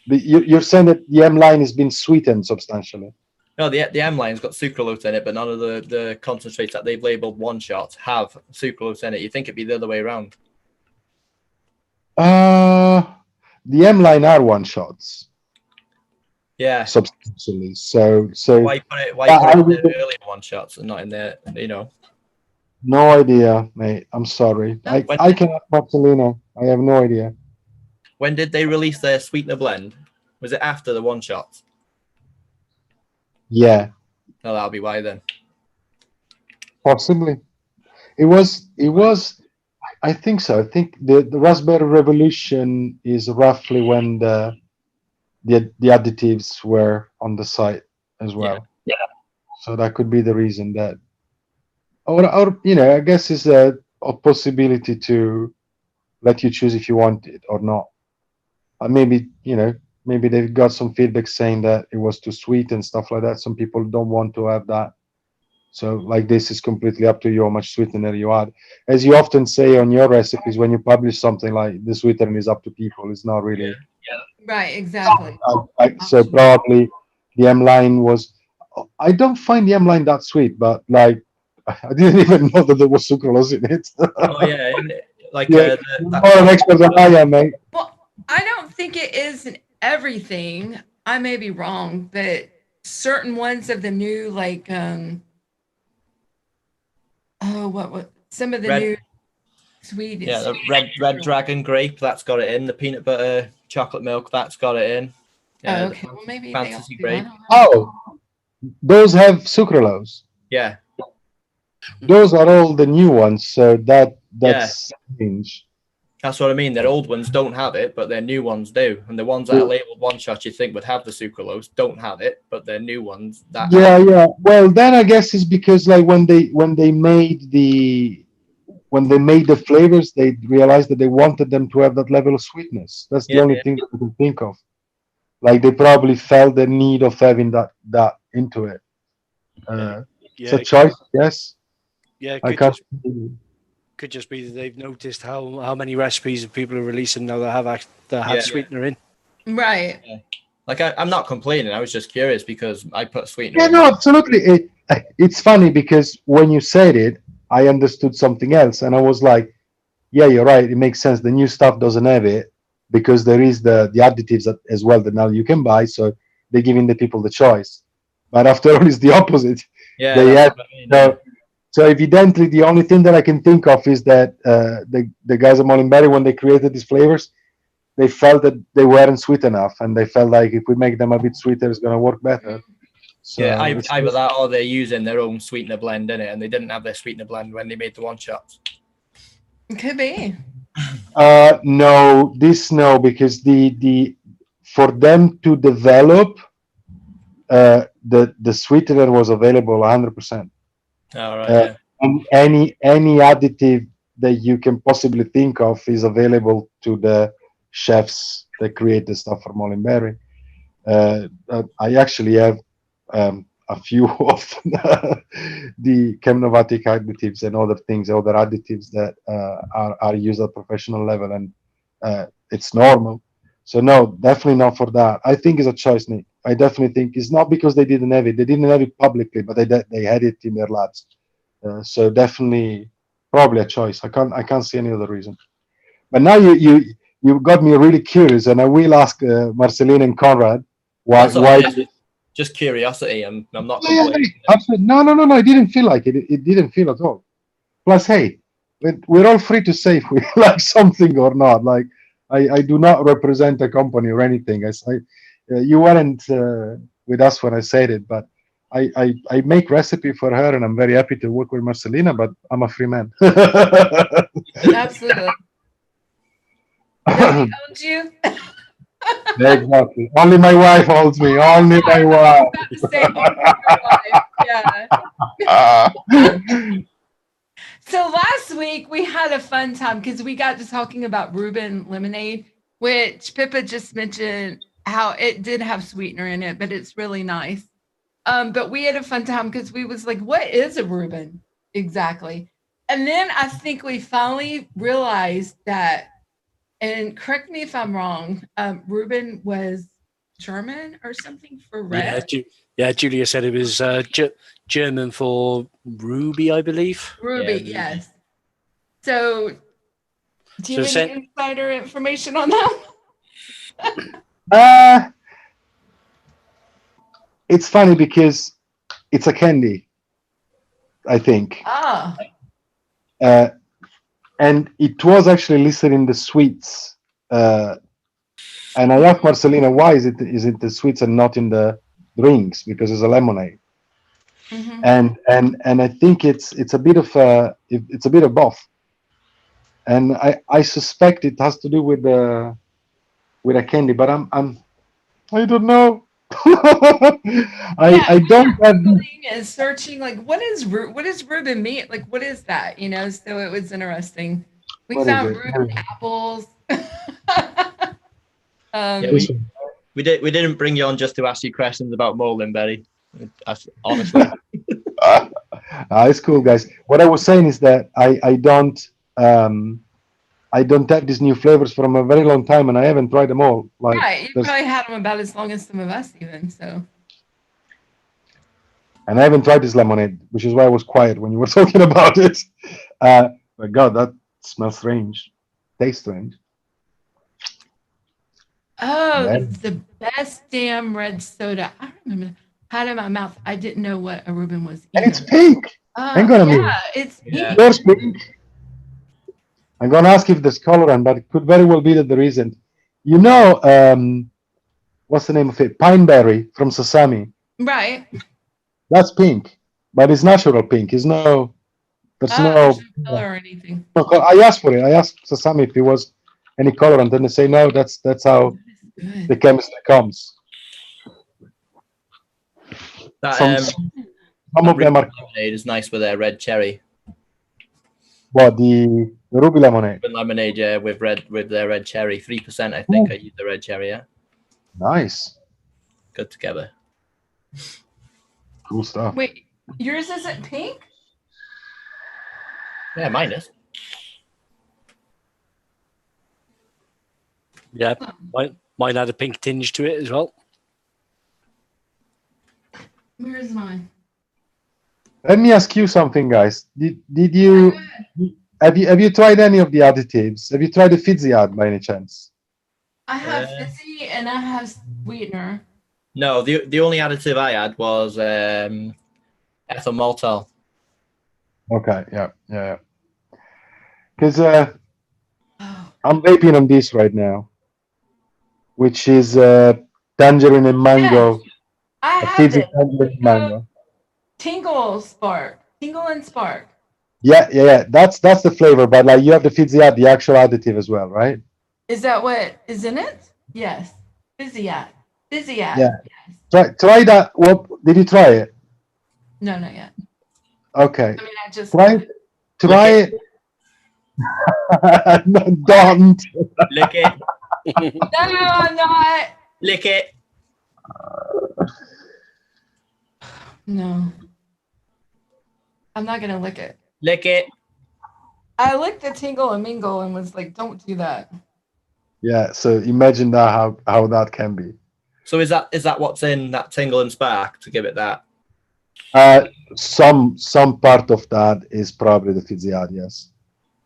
you're saying that the M line has been sweetened substantially. No, the M line's got sucralose in it, but none of the concentrates that they've labeled one shots have sucralose in it. You think it'd be the other way around? The M line are one shots. Yeah. Substantially. So why put it in the earlier one shots and not in there, you know? No idea, mate. I'm sorry. I can ask Marcelina. I have no idea. When did they release their sweetener blend? Was it after the one shots? Yeah. No, that'll be why then. Possibly. It was I think so. I think the Raspberry Revolution is roughly when the additives were on the site as well. Yeah. So that could be the reason that, or you know, I guess it's a possibility to let you choose if you want it or not. Maybe, you know, maybe they've got some feedback saying that it was too sweet and stuff like that. Some people don't want to have that. So like this is completely up to you how much sweetener you add. As you often say on your recipes, when you publish something, like the sweetener is up to people. It's not really Right, exactly. So probably the M line was. I don't find the M line that sweet, but like I didn't even know that there was sucralose in it. Oh yeah, like Yeah, you're that more an expert than I am, mate. Well, I don't think it is in everything. I may be wrong, but certain ones of the new, like, what some of the Red- new sweet. yeah, the red dragon grape, that's got it in. The peanut butter chocolate milk, that's got it in. Oh, The okay. Well, maybe fantasy they all grape. do. I don't know. Oh, those have sucralose. Yeah, Those are all the new ones, so that's strange. that's what I mean. Their old ones don't have it, but their new ones do. And the ones that are labeled one shot you think would have the sucralose don't have it, but their new ones that Yeah. Well, then I guess it's because like when they made the flavors, they realized that they wanted them to have that level of sweetness. That's the only thing that I can think of. Like they probably felt the need of having that into it. It's a choice, yes. Yeah, I can't. could just be that they've noticed how many recipes people are releasing now that have sweetener in. Right. Yeah. Like I'm not complaining. I was just curious because I put sweetener. Yeah, no, absolutely. It's funny because when you said it, I understood something else, and I was like, "Yeah, you're right. It makes sense. The new stuff doesn't have it because there is the additives as well that now you can buy. So they're giving the people the choice. But after all, it's the opposite. Yeah, They that's have what I mean, so evidently the only thing that I can think of is that the guys at Molinberry, when they created these flavors, they felt that they weren't sweet enough, and they felt like if we make them a bit sweeter, it's going to work better. So yeah, either that or they're using their own sweetener blend in it, and they didn't have their sweetener blend when they made the one shots. It could be. No, because the for them to develop the sweetener was available 100%. All right, yeah. And any additive that you can possibly think of is available to the chefs that create the stuff for Molinberry. I actually have a few of the chemnovatic additives and other things, other additives that are used at professional level, and it's normal. So no, definitely not for that. I think it's a choice, Nick. I definitely think it's not because they didn't have it. They didn't have it publicly, but they had it in their labs. So definitely, probably a choice. I can't see any other reason. But now you got me really curious, and I will ask Marceline and Conrad why. Just curiosity. I'm not Yeah, complaining. absolutely. No. It didn't feel like it. It didn't feel at all. Plus, hey, we're all free to say if we like something or not. Like, I do not represent a company or anything. You weren't with us when I said it, but I make recipe for her, and I'm very happy to work with Marcelina. But I'm a free man. Absolutely. Nobody owns you. Exactly. Only my wife holds me. Only my wife. Yeah. So last week we had a fun time because we got to talking about Reuben lemonade, which Pippa just mentioned how it did have sweetener in it, but it's really nice. But we had a fun time because we was like, what is a Reuben exactly? And then I think we finally realized that, and correct me if I'm wrong, Reuben was German or something for red. Yeah, Julia said it was German for ruby, I believe. Ruby, yes. So, do you have any insider information on that? It's funny because it's a candy, I think. Ah. And it was actually listed in the sweets. And I asked Marcelina, why is it the sweets and not in the drinks? Because it's a lemonade. Mm-hmm. And I think it's a bit of both. And I suspect it has to do with a candy, but I don't know. I don't have and searching like what is Reuben meat? Like what is that? So it was interesting. We found Reuben apples. We didn't bring you on just to ask you questions about Molinberry. Honestly. It's cool, guys. What I was saying is that I don't I don't have these new flavors from a very long time, and I haven't tried them all. Like, Right. You there's- probably had them about as long as some of us, even. So. and I haven't tried this lemonade, which is why I was quiet when you were talking about it. But God, that smells strange. Tastes strange. Oh, Yeah. the best damn red soda. I remember had it in my mouth. I didn't know what a Reuben was And either. it's pink. Hang on a minute. Yeah, it's Yeah. pink. Yours pink. I'm gonna ask if there's color on, but it could very well be that there isn't. You know, what's the name of it? Pineberry from Sesame. Right. That's pink, but it's natural pink. There's no There's no color or anything. I asked for it. I asked Sesame if it was any color, and then they say no. That's how Good. the chemistry comes. That, Some of them are lemonade is nice with their red cherry. what the ruby lemonade. With lemonade, yeah, with their red cherry. 3%, I think. I use the red cherry. Yeah, Nice, good together. cool stuff. Wait, yours isn't pink? Yeah, mine is. Yeah, mine had a pink tinge to it as well. Where's mine? Let me ask you something, guys. Did you have you tried any of the additives? Have you tried the fizzy ad by any chance? I have fizzy and I have sweetener. No, the only additive I had was ethyl maltol. Okay, yeah. Because Oh, I'm vaping on this right now, which is tangerine and mango. I A have fizzy it. tangerine and mango. Tingle Spark. Tingle and Spark. Yeah. That's the flavor, but like you have the fizzy ad, the actual additive as well, right? Is that what is in it? Yes. Fizzy ad. Fizzy ad. Yeah. Yes. Try that. What did you try it? No, not yet. Okay. I mean, I just. Try it. No, don't. Lick it. No, I'm not. Lick it. No. I'm not gonna lick it. Lick it. I licked the tingle and mingle and was like, don't do that. Yeah. So imagine that how that can be. So is that what's in that tingle and spark to give it that? Some part of that is probably the fizzy ad, yes.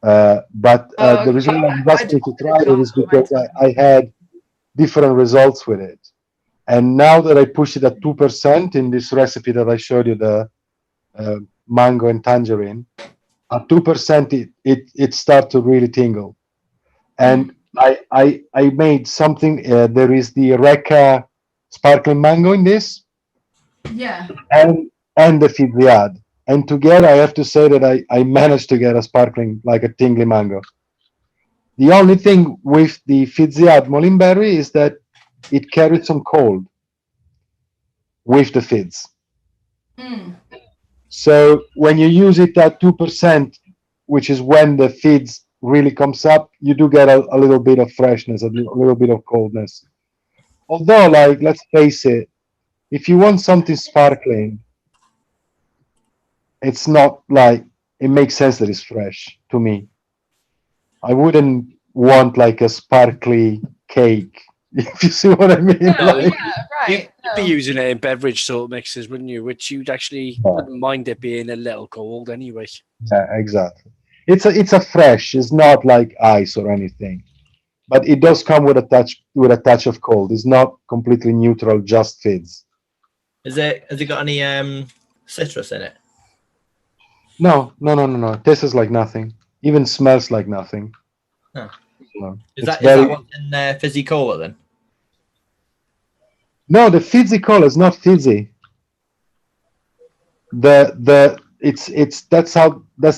But the reason I was asking to try it is because I had different results with it. And now that I push it at 2% in this recipe that I showed you, the mango and tangerine, at 2% it starts to really tingle. And I made something, there is the Reka sparkling mango in this. Yeah. And the fizzy ad. And together, I have to say that I managed to get a sparkling, like a tingly mango. The only thing with the fizzy ad Molinberry is that it carries some cold with the fizz. Mm. So when you use it at 2%, which is when the fizz really comes up, you do get a little bit of freshness, a little bit of coldness. Although, like, let's face it, if you want something sparkling, it's not like it makes sense that it's fresh to me. I wouldn't want like a sparkly cake, if you see what I mean. No, Like, yeah, right. You'd be using it in beverage sort of mixes, wouldn't you? Which you'd actually wouldn't mind it being a little cold anyway. yeah, exactly. It's a fresh. It's not like ice or anything, but it does come with a touch of cold. It's not completely neutral, just fizz. Has it got any citrus in it? No. It tastes like nothing. Even smells like nothing. Huh. No. Is It's that what's in fizzy cola then? No, the fizzy cola is not fizzy. That's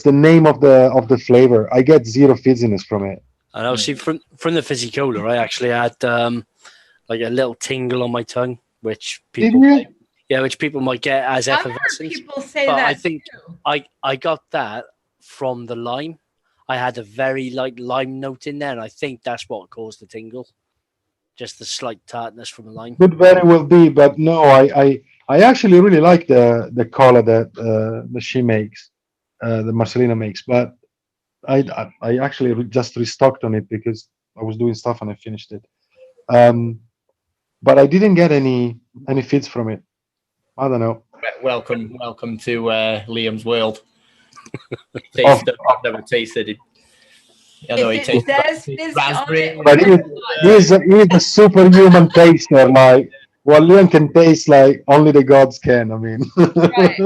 the name of the flavor. I get zero fizziness from it. And obviously from the fizzy cola, I actually had like a little tingle on my tongue, which people might get as I've heard effervescence. people say But that I think too. I got that from the lime. I had a very light lime note in there, and I think that's what caused the tingle. Just the slight tartness from the lime. Could very well be, but no, I actually really like the cola that she makes, the Marcelina makes. But I actually just restocked on it because I was doing stuff and I finished it. But I didn't get any feeds from it. I don't know. Welcome to Liam's world. Taste stuff I've never tasted it. I know he If it tastes says fizz on raspberry. it, But he's a superhuman taster. Like what Liam can taste, like only the gods can. I mean, right.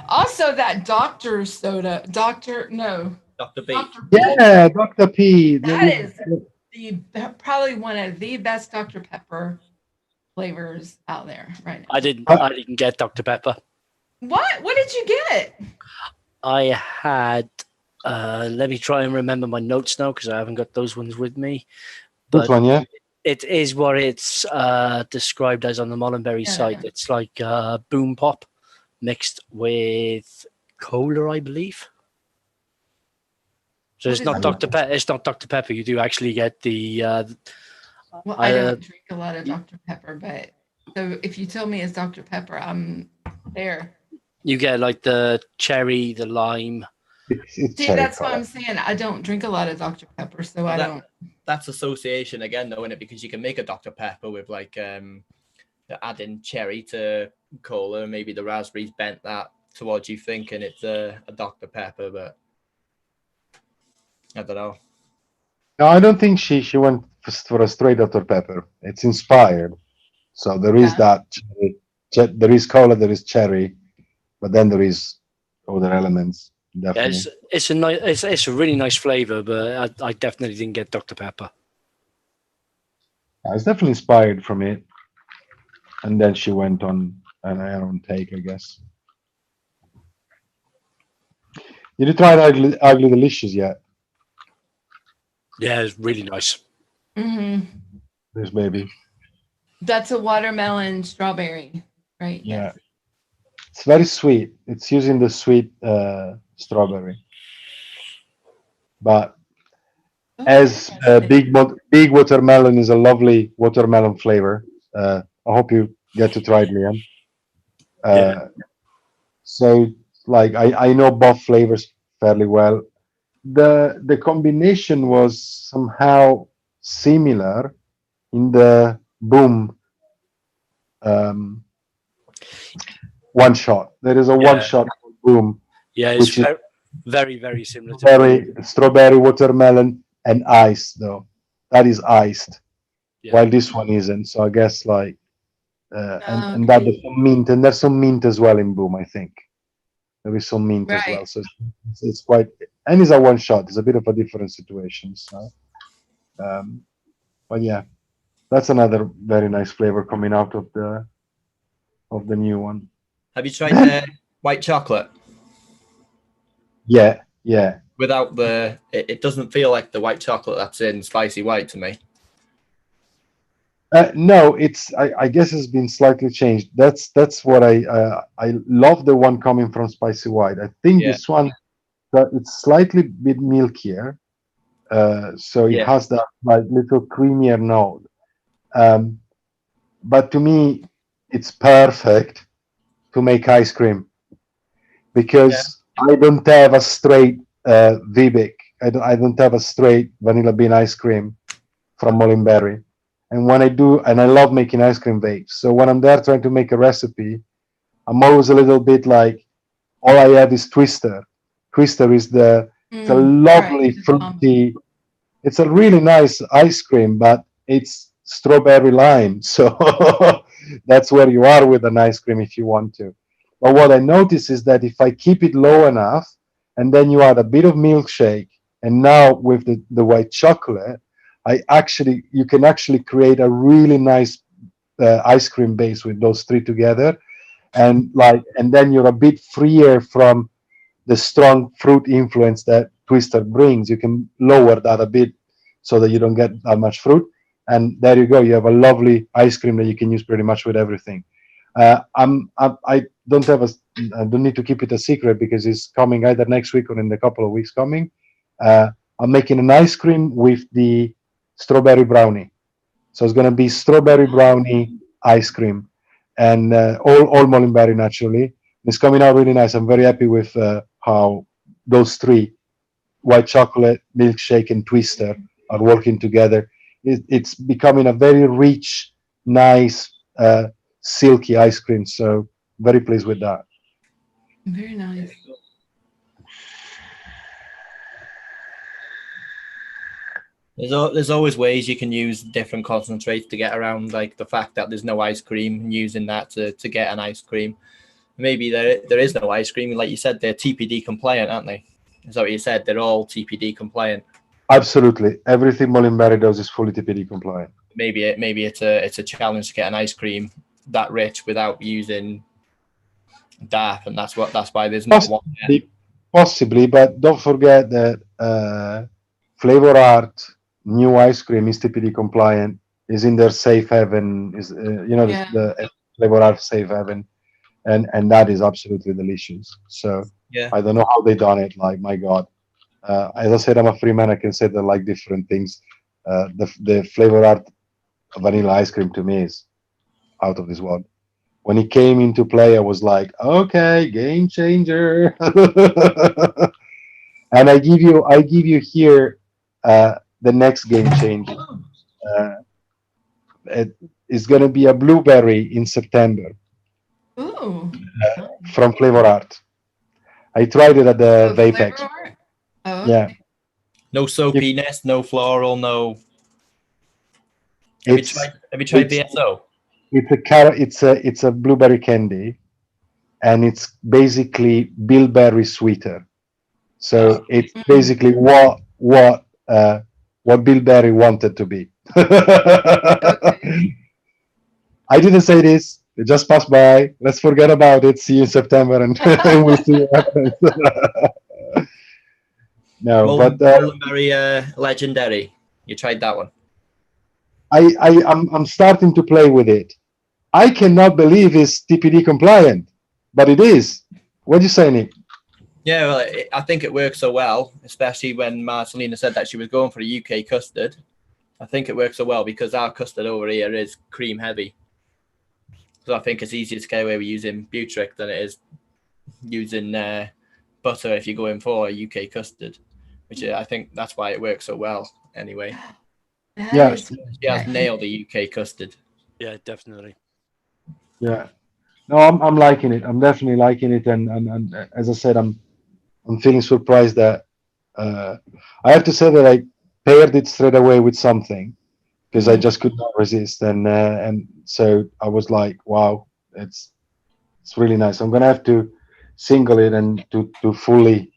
Also, that Dr. Soda, Dr. B. Dr. P. yeah, Dr. P. That is probably one of the best Dr. Pepper flavors out there right now. I didn't get Dr. Pepper. What did you get? I had. Let me try and remember my notes now because I haven't got those ones with me. This one, yeah. It is what it's described as on the Molinberry site. It's like boom pop mixed with cola, I believe. So it's not Dr. Pepper. It's not Dr. Pepper. You do actually get the. Well, I don't drink a lot of Dr. Pepper, but so if you tell me it's Dr. Pepper, I'm there. You get like the cherry, the lime. See, that's what I'm saying. I don't drink a lot of Dr. Pepper, so I don't. That's association again, though, isn't it? Because you can make a Dr. Pepper with like adding cherry to cola, maybe the raspberries bent that towards you thinking it's a Dr. Pepper, but I don't know. No, I don't think she went for a straight Dr. Pepper. It's inspired. So there is that. There is cola, there is cherry, but then there is other elements. Definitely. Yeah, it's a really nice flavor, but I definitely didn't get Dr. Pepper. It's definitely inspired from it, and then she went on her own take, I guess. Did you try Ugly Delicious yet? Yeah, it's really nice. Mm-hmm. This baby. That's a watermelon strawberry, right? Yeah. It's very sweet. It's using the sweet strawberry. But as big watermelon is a lovely watermelon flavor. I hope you get to try it, Liam. So like I know both flavors fairly well. The combination was somehow similar in the boom one shot. There is a one shot boom. Yeah, it's very, very similar to strawberry, watermelon, and ice though. That is iced. While this one isn't. So I guess like and that there's some mint, and there's some mint as well in boom, I think. There is some mint as well. So it's quite, and it's a one shot. It's a bit of a different situation. So but yeah, that's another very nice flavor coming out of the new one. Have you tried white chocolate? Yeah. Without it doesn't feel like the white chocolate that's in Spicy White to me. No, it's I guess it's been slightly changed. That's what I love the one coming from Spicy White. I think this one it's slightly bit milkier, so it has that like little creamier note. But to me, it's perfect to make ice cream because I don't have a straight Vaping. I don't have a straight vanilla bean ice cream from Molinberry. And when I do, and I love making ice cream vapes. So when I'm there trying to make a recipe, I'm always a little bit like, all I have is Twister. Twister is it's a lovely fruity. It's a really nice ice cream, but it's strawberry lime. So that's where you are with an ice cream if you want to. But what I notice is that if I keep it low enough, and then you add a bit of milkshake, and now with the white chocolate, you can actually create a really nice ice cream base with those three together, and then you're a bit freer from the strong fruit influence that Twister brings. You can lower that a bit so that you don't get that much fruit, and there you go. You have a lovely ice cream that you can use pretty much with everything. I don't need to keep it a secret because it's coming either next week or in a couple of weeks coming. I'm making an ice cream with the strawberry brownie. So it's going to be strawberry brownie ice cream, and all Molinberry naturally. It's coming out really nice. I'm very happy with how those three, white chocolate, milkshake, and twister, are working together. It's becoming a very rich, nice, silky ice cream. So very pleased with that. Very nice. There's always ways you can use different concentrates to get around like the fact that there's no ice cream, and using that to get an ice cream. Maybe there is no ice cream, like you said, they're TPD compliant, aren't they? Is that what you said? They're all TPD compliant. Absolutely, everything Molinberry does is fully TPD compliant. Maybe it's a challenge to get an ice cream that rich without using DAP, and that's why there's not one yet. Possibly, but don't forget that Flavor Art new ice cream is TPD compliant, is in their safe haven, is Yeah. the Flavor Art safe haven, and that is absolutely delicious. So Yeah. I don't know how they done it. Like, my God, as I said, I'm a free man. I can say they like different things. The Flavor Art vanilla ice cream to me is out of this world. When it came into play, I was like, okay, game changer. And I give you here the next game changer. It is going to be a blueberry in September Ooh. from Flavor Art. I tried it at the Oh, Vape flavor Expo. art? Oh, Yeah. okay. No soapiness, no floral, no. Have you tried VSO? It's a carrot. It's a blueberry candy, and it's basically bilberry sweeter. So it's basically what bilberry wanted to be. Okay. I didn't say this. It just passed by. Let's forget about it. See you in September, and we'll see what happens. No, but Molinberry Legendary. You tried that one? I'm starting to play with it. I cannot believe it's TPD compliant, but it is. What do you say, Nick? Yeah, well, I think it works so well, especially when Marcelina said that she was going for a UK custard. I think it works so well because our custard over here is cream heavy. So I think it's easier to get away with using Butric than it is using butter if you're going for a UK custard, which I think that's why it works so well anyway. Yeah. She has nailed the UK custard. Yeah, definitely. Yeah. No, I'm liking it. I'm definitely liking it, and as I said, I'm feeling surprised that I have to say that I paired it straight away with something because I just could not resist, and so I was like, wow, it's really nice. I'm gonna have to single it and to fully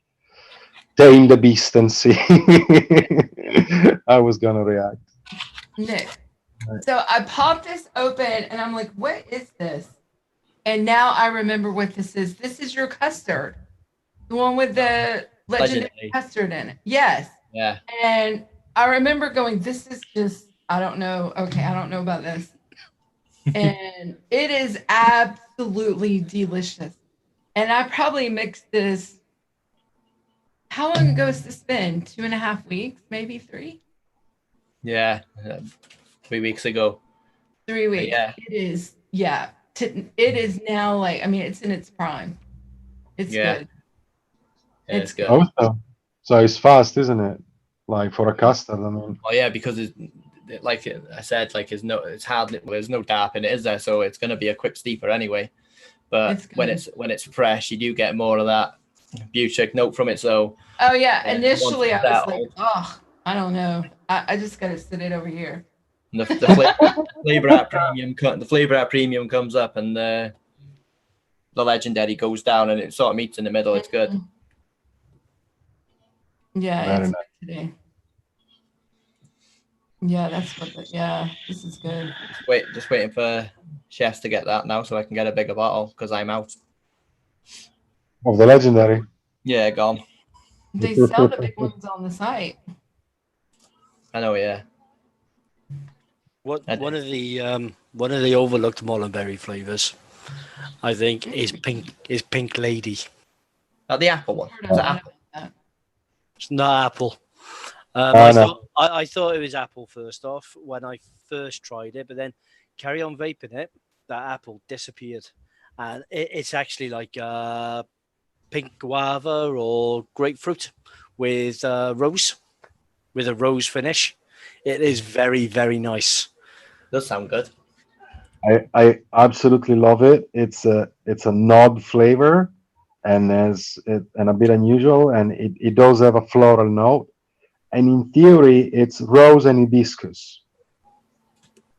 tame the beast and see how I was gonna react. Nick. So I popped this open and I'm like, what is this? And now I remember what this is. This is your custard. The one with the legendary custard in it. Yes. Yeah. And I remember going, this is just, I don't know. Okay, I don't know about this. And it is absolutely delicious. And I probably mixed this. How long ago has this been? 2.5 weeks, maybe 3? Yeah, 3 weeks ago. 3 weeks. Yeah. It is. Yeah. It is now like, I mean, it's in its prime. It's good. It's good. Oh, so it's fast, isn't it? Like for a custard, I mean. Oh yeah, because like I said, like it's hardly, there's no DAP in it, is there? So it's going to be a quick steeper anyway. But when it's fresh, you do get more of that Butric note from it. So oh yeah, initially I was like, oh, I don't know, I just got to sit it over here. And the flavor at premium comes up, and the legendary goes down, and it sort of meets in the middle. It's good. Yeah, it's good today. Yeah, that's what. This is good. Just waiting for chefs to get that now, so I can get a bigger bottle because I'm out. Of the legendary. Yeah, gone. They sell the big ones on the site. I know. Yeah. One of the overlooked Molinberry flavors, I think, is Pink Lady. The apple one. Is it apple? It's not apple. I thought it was apple first off when I first tried it, but then carry on vaping it, that apple disappeared, and it's actually like pink guava or grapefruit with rose, with a rose finish. It is very, very nice. Does sound good. I absolutely love it. It's a nod flavor, and and a bit unusual, and it does have a floral note. And in theory, it's rose and hibiscus.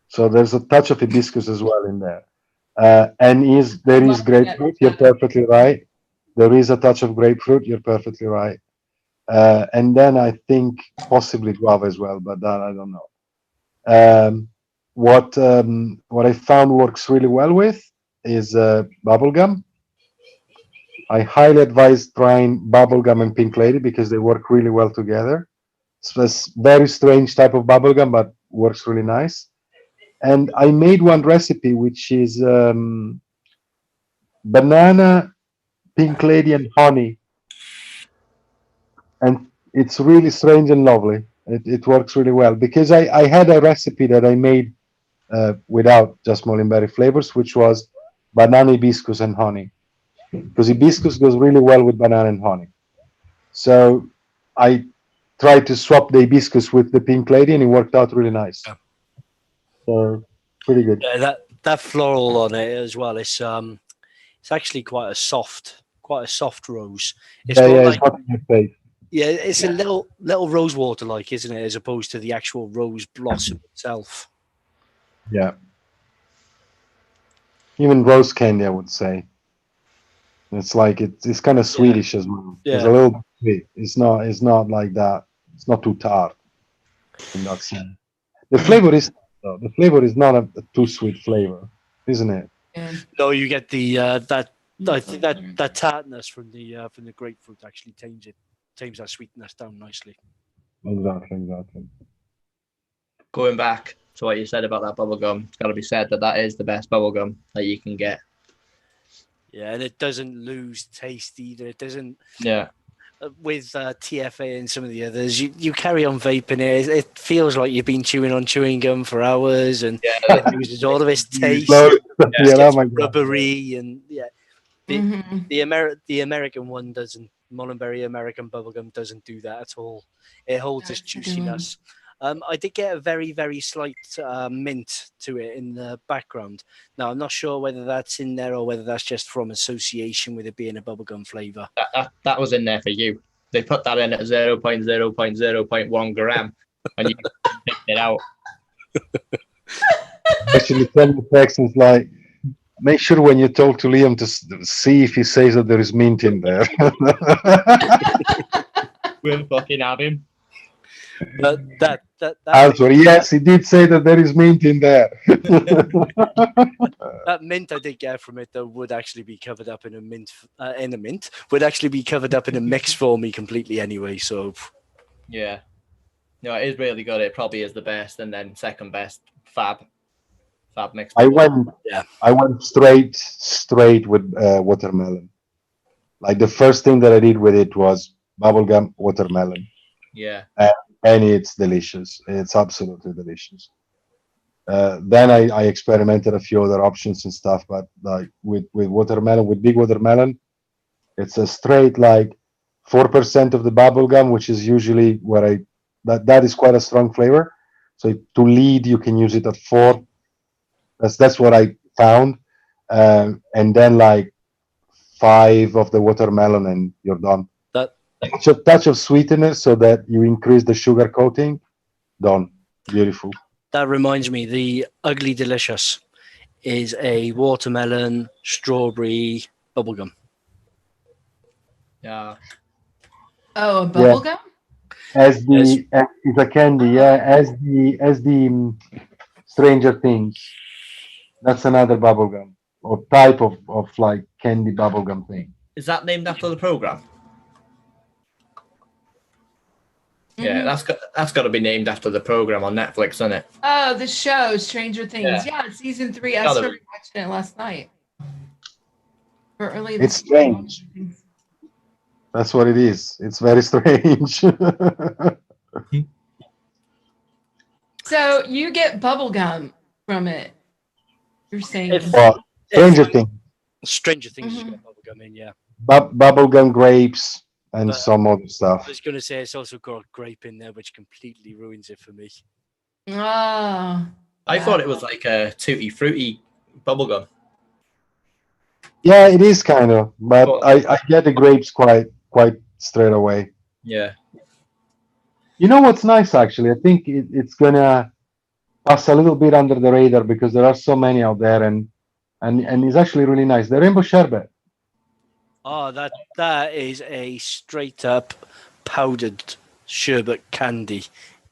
So there's a touch of hibiscus as well in there. And there is grapefruit. You're perfectly right. There is a touch of grapefruit. You're perfectly right. And then I think possibly guava as well, but that I don't know. What I found works really well with is bubblegum. I highly advise trying bubblegum and Pink Lady because they work really well together. It's a very strange type of bubblegum, but works really nice. And I made one recipe which is banana, Pink Lady, and honey, and it's really strange and lovely. It works really well because I had a recipe that I made without just Molinberry flavors, which was banana, hibiscus, and honey. Because hibiscus goes really well with banana and honey. So I tried to swap the hibiscus with the Pink Lady, and it worked out really nice. Yeah. So pretty good. Yeah, that floral on it as well. It's actually quite a soft rose. It's It's not in your face. Yeah, it's a little rose water like, isn't it, as opposed to the actual rose blossom itself. Yeah. Even rose candy, I would say. It's like it's kind of Swedish as well. Yeah. It's a little bit sweet. It's not like that. It's not too tart in that sense. The flavor is though. The flavor is not a too sweet flavor, isn't it? Yeah. No, you get the I think that tartness from the grapefruit actually tames that sweetness down nicely. Exactly. Going back to what you said about that bubblegum, it's got to be said that is the best bubblegum that you can get. Yeah, and it doesn't lose taste either. It doesn't. Yeah. With TFA and some of the others, you carry on vaping it. It feels like you've been chewing on chewing gum for hours, and it loses all of its taste. Oh my God. Rubbery and Mhm. the American one doesn't. Molinberry American bubblegum doesn't do that at all. It holds its That's a good one. juiciness. I did get a very, very slight mint to it in the background. Now, I'm not sure whether that's in there or whether that's just from association with it being a bubblegum flavour. That was in there for you. They put that in at 0.0.0.1 gram, and you picked it out. Actually, send the text is like, make sure when you talk to Liam to see if he says that there is mint in there. We'll fucking have him. That Answer, yes, he did say that there is mint in there. that mint I did get from it though would actually be covered up in a would actually be covered up in a mix for me completely anyway. So Yeah. No, it is really good. It probably is the best, and then second best, Fab mix. I went straight with watermelon. Like the first thing that I did with it was bubblegum watermelon. Yeah. And it's delicious. It's absolutely delicious. Then I experimented a few other options and stuff, but like with watermelon, with big watermelon, it's a straight like 4% of the bubblegum, which is usually where that is quite a strong flavor. So to lead, you can use it at 4. That's what I found. And then like 5 of the watermelon, and you're done. A touch of sweetness so that you increase the sugar coating. Done. Beautiful. that reminds me, the Ugly Delicious is a watermelon strawberry bubblegum. Yeah. Oh, a bubble gum? As it's a candy, yeah. As the Stranger Things. That's another bubblegum or type of like candy bubblegum thing. Is that named after the program? Yeah, that's got to be named after the program on Netflix, isn't it? Oh, the show Stranger Things. Yeah. Yeah, season 3. I started watching it last night. Or early It's strange. That's what it is. It's very strange. So you get bubble gum from it. You're saying If- Well, Stranger Things. Stranger Things has Mhm. got bubblegum in, yeah. bubblegum grapes and But- some other I stuff. was going to say it's also got a grape in there, which completely ruins it for me. Oh, I thought it was like a tutti fruity bubblegum. Yeah, it is kind of, but Well- I get the grapes quite straight away. Yeah. You know what's nice actually? I think it's gonna pass a little bit under the radar because there are so many out there, and it's actually really nice. The rainbow sherbet. Oh, that is a straight up powdered sherbet candy.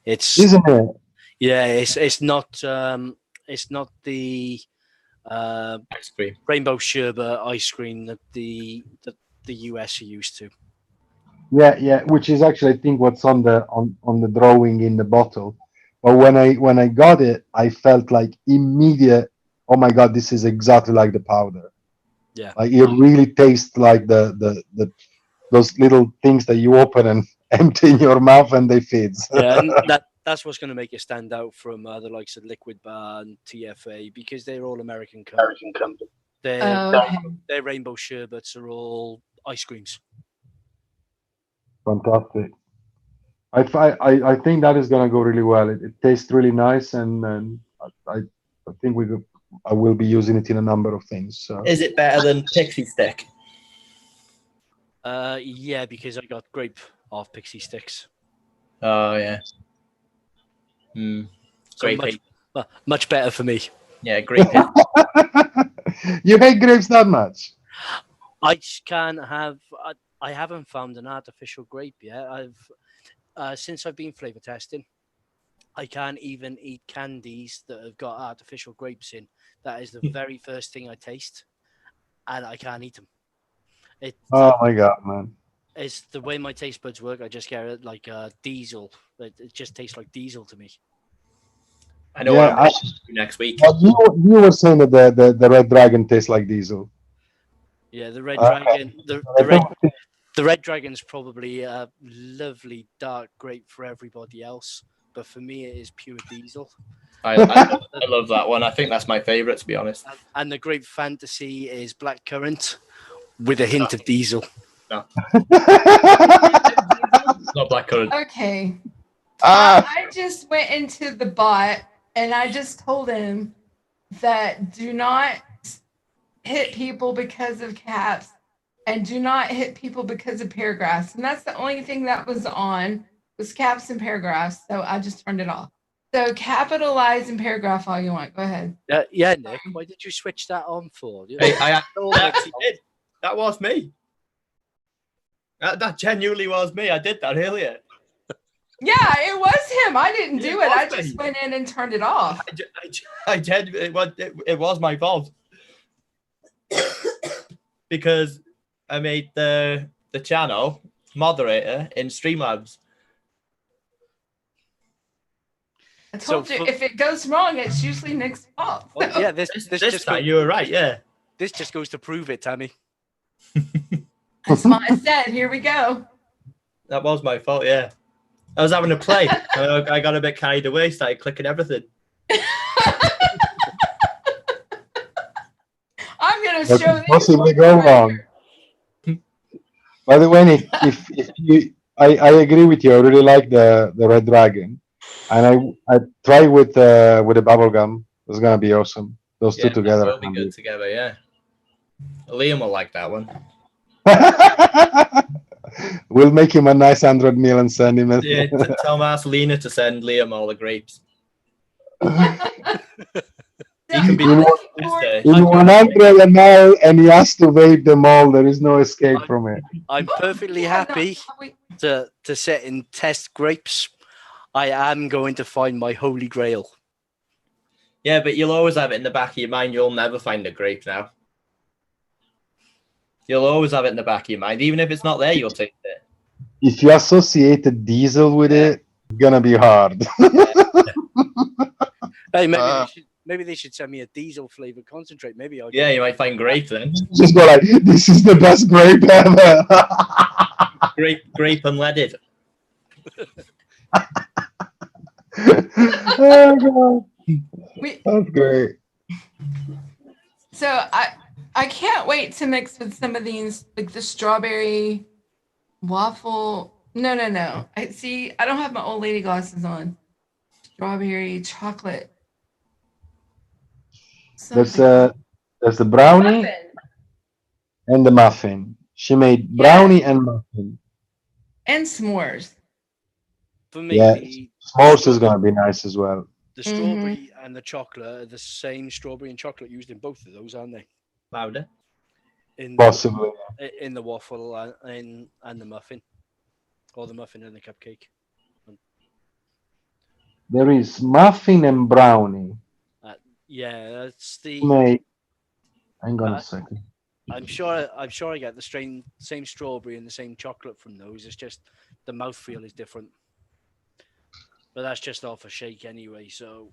It's Isn't it? yeah, it's not the Ice cream. rainbow sherbet ice cream that the US are used to. Yeah, which is actually I think what's on the drawing in the bottle. But when I got it, I felt like immediate. Oh my god, this is exactly like the powder. Yeah. Like it really tastes like the those little things that you open and empty in your mouth and they fizz. Yeah, and that's what's going to make it stand out from the likes of Liquid Bar and TFA because they're all American companies. Their rainbow sherbets are all ice creams. Fantastic. I think that is gonna go really well. It tastes really nice, and I think I will be using it in a number of things. So. Is it better than Pixie Stick? Yeah, because I got grape off Pixie Sticks. Oh yeah. So Grape. much better for me. Yeah, grape. You hate grapes that much? I just can't have. I haven't found an artificial grape yet. Since I've been flavor testing, I can't even eat candies that have got artificial grapes in. That is the very first thing I taste, and I can't eat them. Oh my god, man! It's the way my taste buds work. I just get it like diesel. It just tastes like diesel to me. I know Yeah, what I'm going to do next week. But you were saying that the red dragon tastes like diesel. Yeah, the red Okay. dragon. The red dragon's probably a lovely dark grape for everybody else, but for me it is pure diesel. I love that one. I think that's my favorite, to be honest. And the grape fantasy is blackcurrant with a hint of diesel. Not blackcurrant. Okay. Ah, I just went into the bot and I just told him that do not hit people because of caps and do not hit people because of paragraphs. And that's the only thing that was on was caps and paragraphs. So I just turned it off. So capitalize and paragraph all you want. Go ahead. Yeah, Nick, why did you switch that on for? Hey, I actually did. That was me. That genuinely was me. I did that earlier. Yeah, it was him. I didn't do it. I was me. just went in and turned it off. I genuinely, it was my fault. Because I made the channel moderator in Streamlabs. I told you, if it goes wrong, it's usually Nick's fault. Well, yeah, this This just time you were right, yeah. this just goes to prove it, Tammy. That's what I said. Here we go. That was my fault, yeah. I was having a play. I got a bit carried away, started clicking everything. I'm gonna What show could these possibly ones go right wrong? here. By the way, Nick, if you, I agree with you. I really like the red dragon, and I try with the bubble gum. It's gonna be awesome. Those two together. We'll be good together, yeah. Liam will like that one. We'll make him a nice 100 meal and send him. Yeah, tell Lena to send Liam all the grapes. He can be I'm in looking forward- In 100 an hour, and he has to vape them all. There is no escape from it. I'm perfectly Yeah, no, happy we- to sit and test grapes. I am going to find my holy grail. Yeah, but you'll always have it in the back of your mind. You'll never find a grape now. You'll always have it in the back of your mind. Even if it's not there, you'll take it. If you associated diesel with it, it's gonna be hard. Hey, maybe they should send me a diesel flavored concentrate. Maybe I'll Yeah, you might find grape then. Just go like, this is the best grape ever. Grape unleaded. Oh, God. we- That's great. So I can't wait to mix with some of these, like the strawberry waffle. No. I see. I don't have my old lady glasses on. Strawberry chocolate. There's Something. the brownie Muffin. and the muffin. She made Yes. brownie and muffin. And s'mores. For me, Yeah, the s'mores is gonna be nice as well. the strawberry and the chocolate are the same strawberry and chocolate used in both of those, aren't they? Louder. Possibly. In the waffle and the muffin, or the muffin and the cupcake. There is muffin and brownie. Yeah, that's the. Made. Hang on a second. I'm sure I get the same strawberry and the same chocolate from those. It's just the mouthfeel is different. But that's just off a shake anyway, so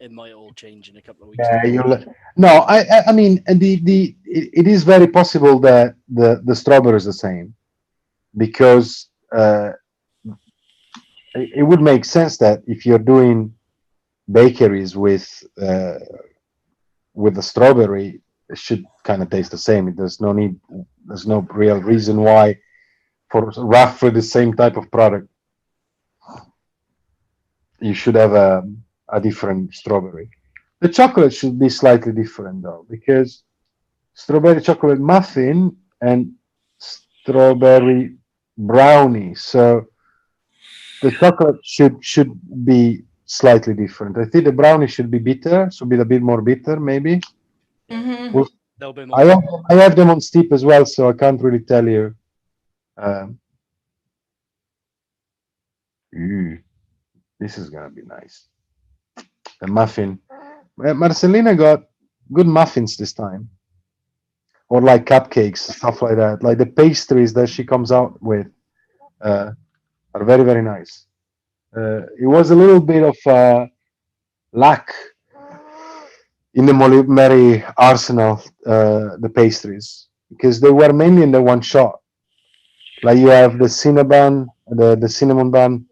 it might all change in a couple of weeks. Yeah, no, I mean it is very possible that the strawberry is the same, because it would make sense that if you're doing bakeries with the strawberry, it should kind of taste the same. There's no real reason why for roughly the same type of product you should have a different strawberry. The chocolate should be slightly different though, because strawberry chocolate muffin and strawberry brownie. So the chocolate should be slightly different. I think the brownie should be bitter, so be a bit more bitter, maybe. Mm-hmm. They'll be more. I have them on steep as well, so I can't really tell you. This is gonna be nice. The muffin. Marcelina got good muffins this time, or like cupcakes, stuff like that. Like the pastries that she comes out with are very, very nice. It was a little bit of lack in the Molinberry arsenal, the pastries, because they were mainly in the one shot. Like you have the cinnamon, the cinnamon bun,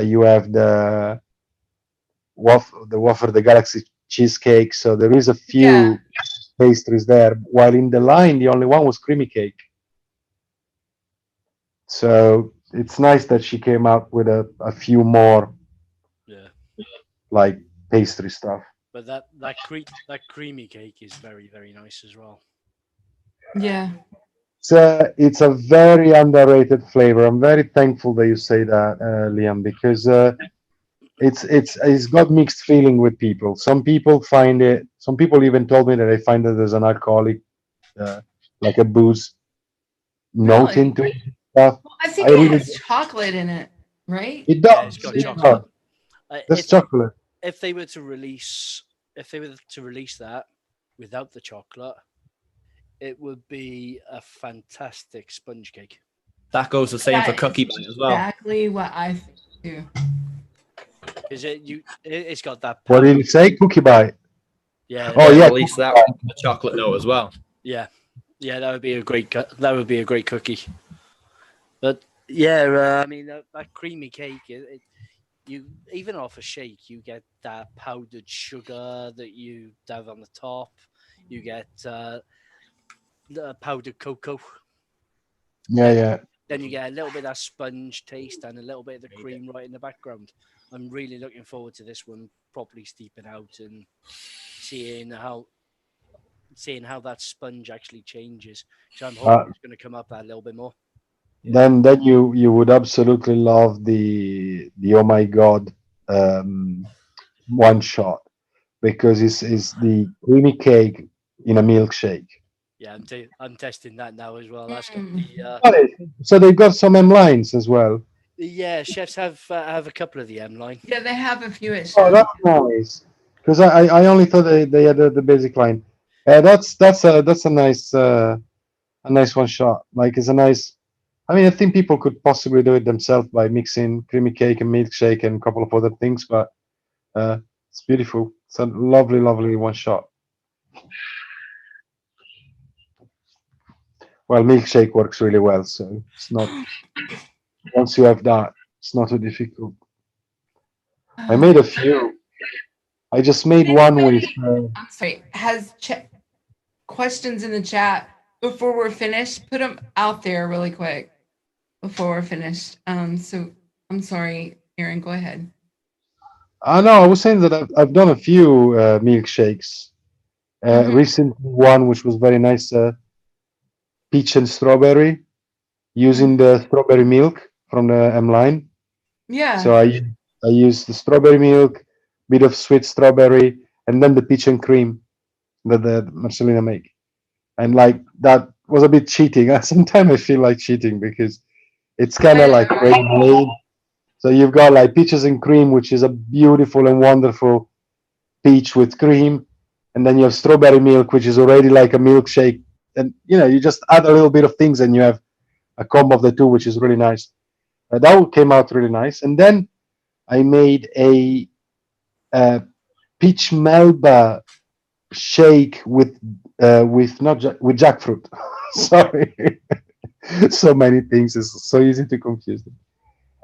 you have the wafer, the Galaxy cheesecake. So there is a few pastries there. While in the line, the only one was creamy cake. So it's nice that she came out with a few more, like pastry stuff. But that creamy cake is very, very nice as well. Yeah. It's a very underrated flavor. I'm very thankful that you say that, Liam, because it's got mixed feeling with people. Some people find it. Some people even told me that they find that there's an alcoholic, like a booze note into it. Well, I think it has chocolate in it, right? It does. It's got chocolate. There's chocolate. If they were to release that without the chocolate, it would be a fantastic sponge cake. That goes the same for cookie bite as well. Exactly what I think too. Because it's got that. What did you say? Cookie bite. Yeah. Oh yeah. Release that with the chocolate note as well. Yeah, that would be a great. That would be a great cookie. But yeah, I mean that creamy cake. You even off a shake, you get that powdered sugar that you have on the top. You get the powdered cocoa. Yeah. Then you get a little bit of that sponge taste and a little bit of the cream right in the background. I'm really looking forward to this one properly steeping out and seeing how that sponge actually changes. So I'm hoping it's going to come up a little bit more. Then you would absolutely love the oh my god one shot, because it's the creamy cake in a milkshake. Yeah, I'm testing that now as well. That's got the, so they've got some M lines as well. Yeah, chefs have a couple of the M line. Yeah, they have a few. Oh, that's nice. Because I only thought they had the basic line. That's a nice one shot. Like it's a nice. I mean, I think people could possibly do it themselves by mixing creamy cake and milkshake and a couple of other things, but it's beautiful. It's a lovely, lovely one shot. Well, milkshake works really well, so it's not. Once you have that, it's not too difficult. I made a few. I just made one with. I'm sorry. questions in the chat before we're finished. Put them out there really quick before we're finished. So I'm sorry, Aaron, go ahead. No, I was saying that I've done a few milkshakes. Recent one, which was very nice, peach and strawberry, using the strawberry milk from the M line. Yeah. So I use the strawberry milk, bit of sweet strawberry, and then the peach and cream that the Marcelina make. And like that was a bit cheating. Sometimes I feel like cheating because it's kind of like ready-made. So you've got like peaches and cream, which is a beautiful and wonderful peach with cream, and then you have strawberry milk, which is already like a milkshake. And you know, you just add a little bit of things, and you have a combo of the two, which is really nice. That came out really nice. And then I made a peach melba shake with with jackfruit. Sorry, so many things. It's so easy to confuse them.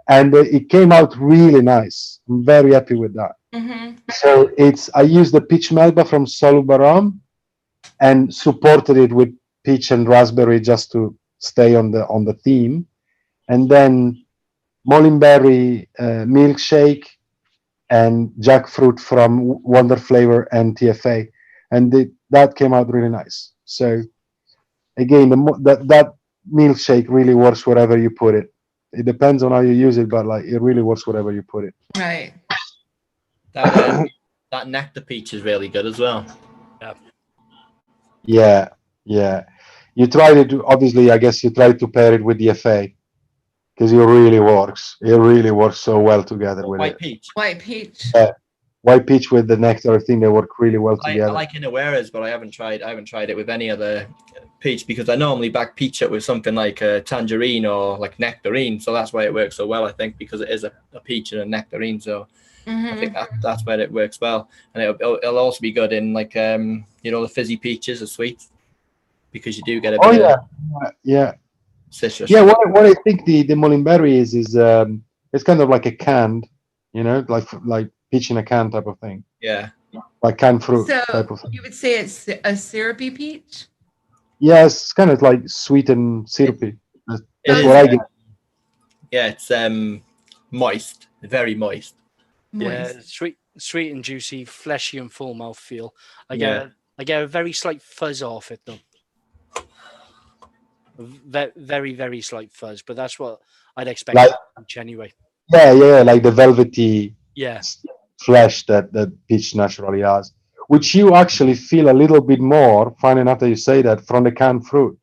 And it came out really nice. I'm very happy with that. So I used the peach melba from Solubaram and supported it with peach and raspberry just to stay on the theme. And then Molinberry milkshake and jackfruit from Wonder Flavor and TFA, and that came out really nice. So again, that milkshake really works wherever you put it. It depends on how you use it, but like it really works wherever you put it. Right. That nectar peach is really good as well. Yeah. You tried it, obviously. I guess you tried to pair it with the FA because it really works. It really works so well together with White it. peach. White peach. White peach with the nectar, I think they work really well together. I like Inueras, but I haven't tried it with any other peach because I normally back peach it with something like a tangerine or like nectarine. So that's why it works so well, I think, because it is a peach and a nectarine. So I think that's where it works well. And it'll also be good in like the fizzy peaches are sweet because you do get a bit of citrus. Yeah, what I think the Molinberry is it's kind of like a canned, like peach in a can type of thing. Yeah. Like canned fruit So type of thing. you would say it's a syrupy peach? Yeah, it's kind of like sweet and syrupy. That's what I get. Yeah, it's moist, very moist. Yeah, sweet and juicy, fleshy and full mouthfeel. I get a very slight fuzz off it though. Very, very slight fuzz, but that's what I'd expect anyway. Yeah, like the velvety Yeah. flesh that peach naturally has, which you actually feel a little bit more, funny enough that you say that, from the canned fruit.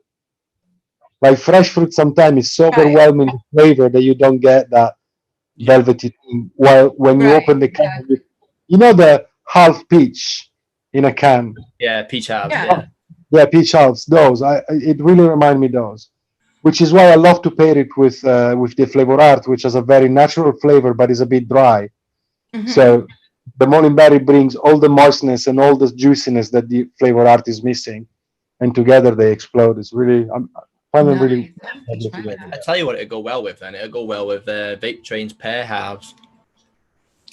Like fresh fruit sometimes is so overwhelming flavor that you don't get that velvety thing. While when you open the can, the half peach in a can. Yeah, peach halves. Yeah, peach halves. Those it really remind me those, which is why I love to pair it with the Flavor Art, which has a very natural flavor but is a bit dry. So the Molinberry brings all the moistness and all the juiciness that the Flavor Art is missing, and together they explode. It's really really. I tell you what, it'll go well with then. It'll go well with Vape Train's pear halves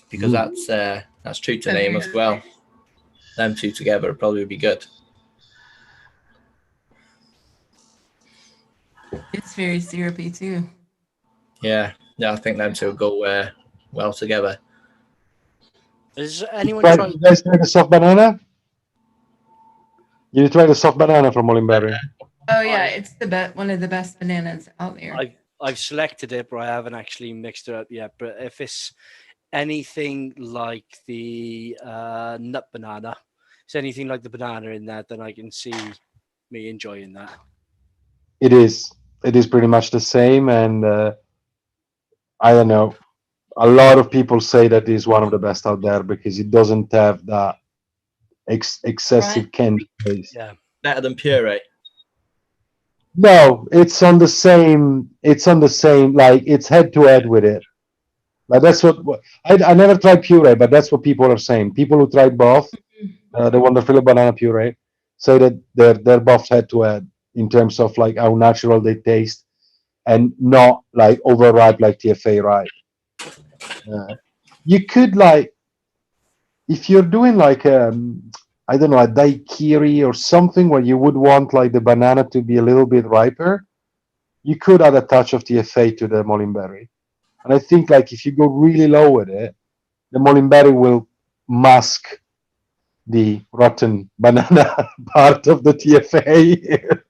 because that's true to name as well. Them two together would probably be good. It's very syrupy too. Yeah, I think them two will go well together. Has anyone tried? You guys tried the soft banana? You tried the soft banana from Molinberry? Oh yeah, it's one of the best bananas out there. I've selected it, but I haven't actually mixed it up yet. But if it's anything like the nut banana, it's anything like the banana in that, then I can see me enjoying that. It is pretty much the same, and I don't know. A lot of people say that it's one of the best out there because it doesn't have that excessive candy taste. Yeah, better than puree. No, it's on the same. Like it's head to head with it. Like that's what I never tried puree, but that's what people are saying. People who tried both, the Wonderful Banana puree, say that they're both head to head in terms of like how natural they taste and not like overripe like TFA ripe. You could like, if you're doing like I don't know, a daiquiri or something where you would want like the banana to be a little bit riper, you could add a touch of TFA to the Molinberry. And I think like if you go really low with it, the Molinberry will mask the rotten banana part of the TFA.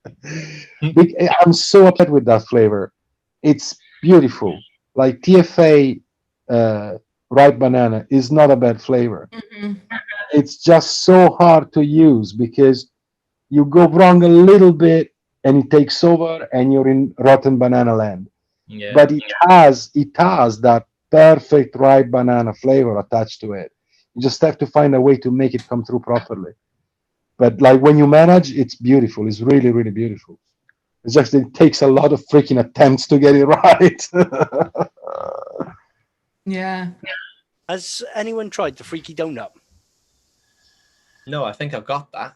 I'm so upset with that flavor. It's beautiful. Like TFA ripe banana is not a bad flavor. Mhm. It's just so hard to use because you go wrong a little bit and it takes over and you're in rotten banana land. Yeah. But it has that perfect ripe banana flavor attached to it. You just have to find a way to make it come through properly. But like when you manage, it's beautiful. It's really, really beautiful. It's just it takes a lot of freaking attempts to get it right. Yeah. Has anyone tried the Freaky Donut? No, I think I've got that.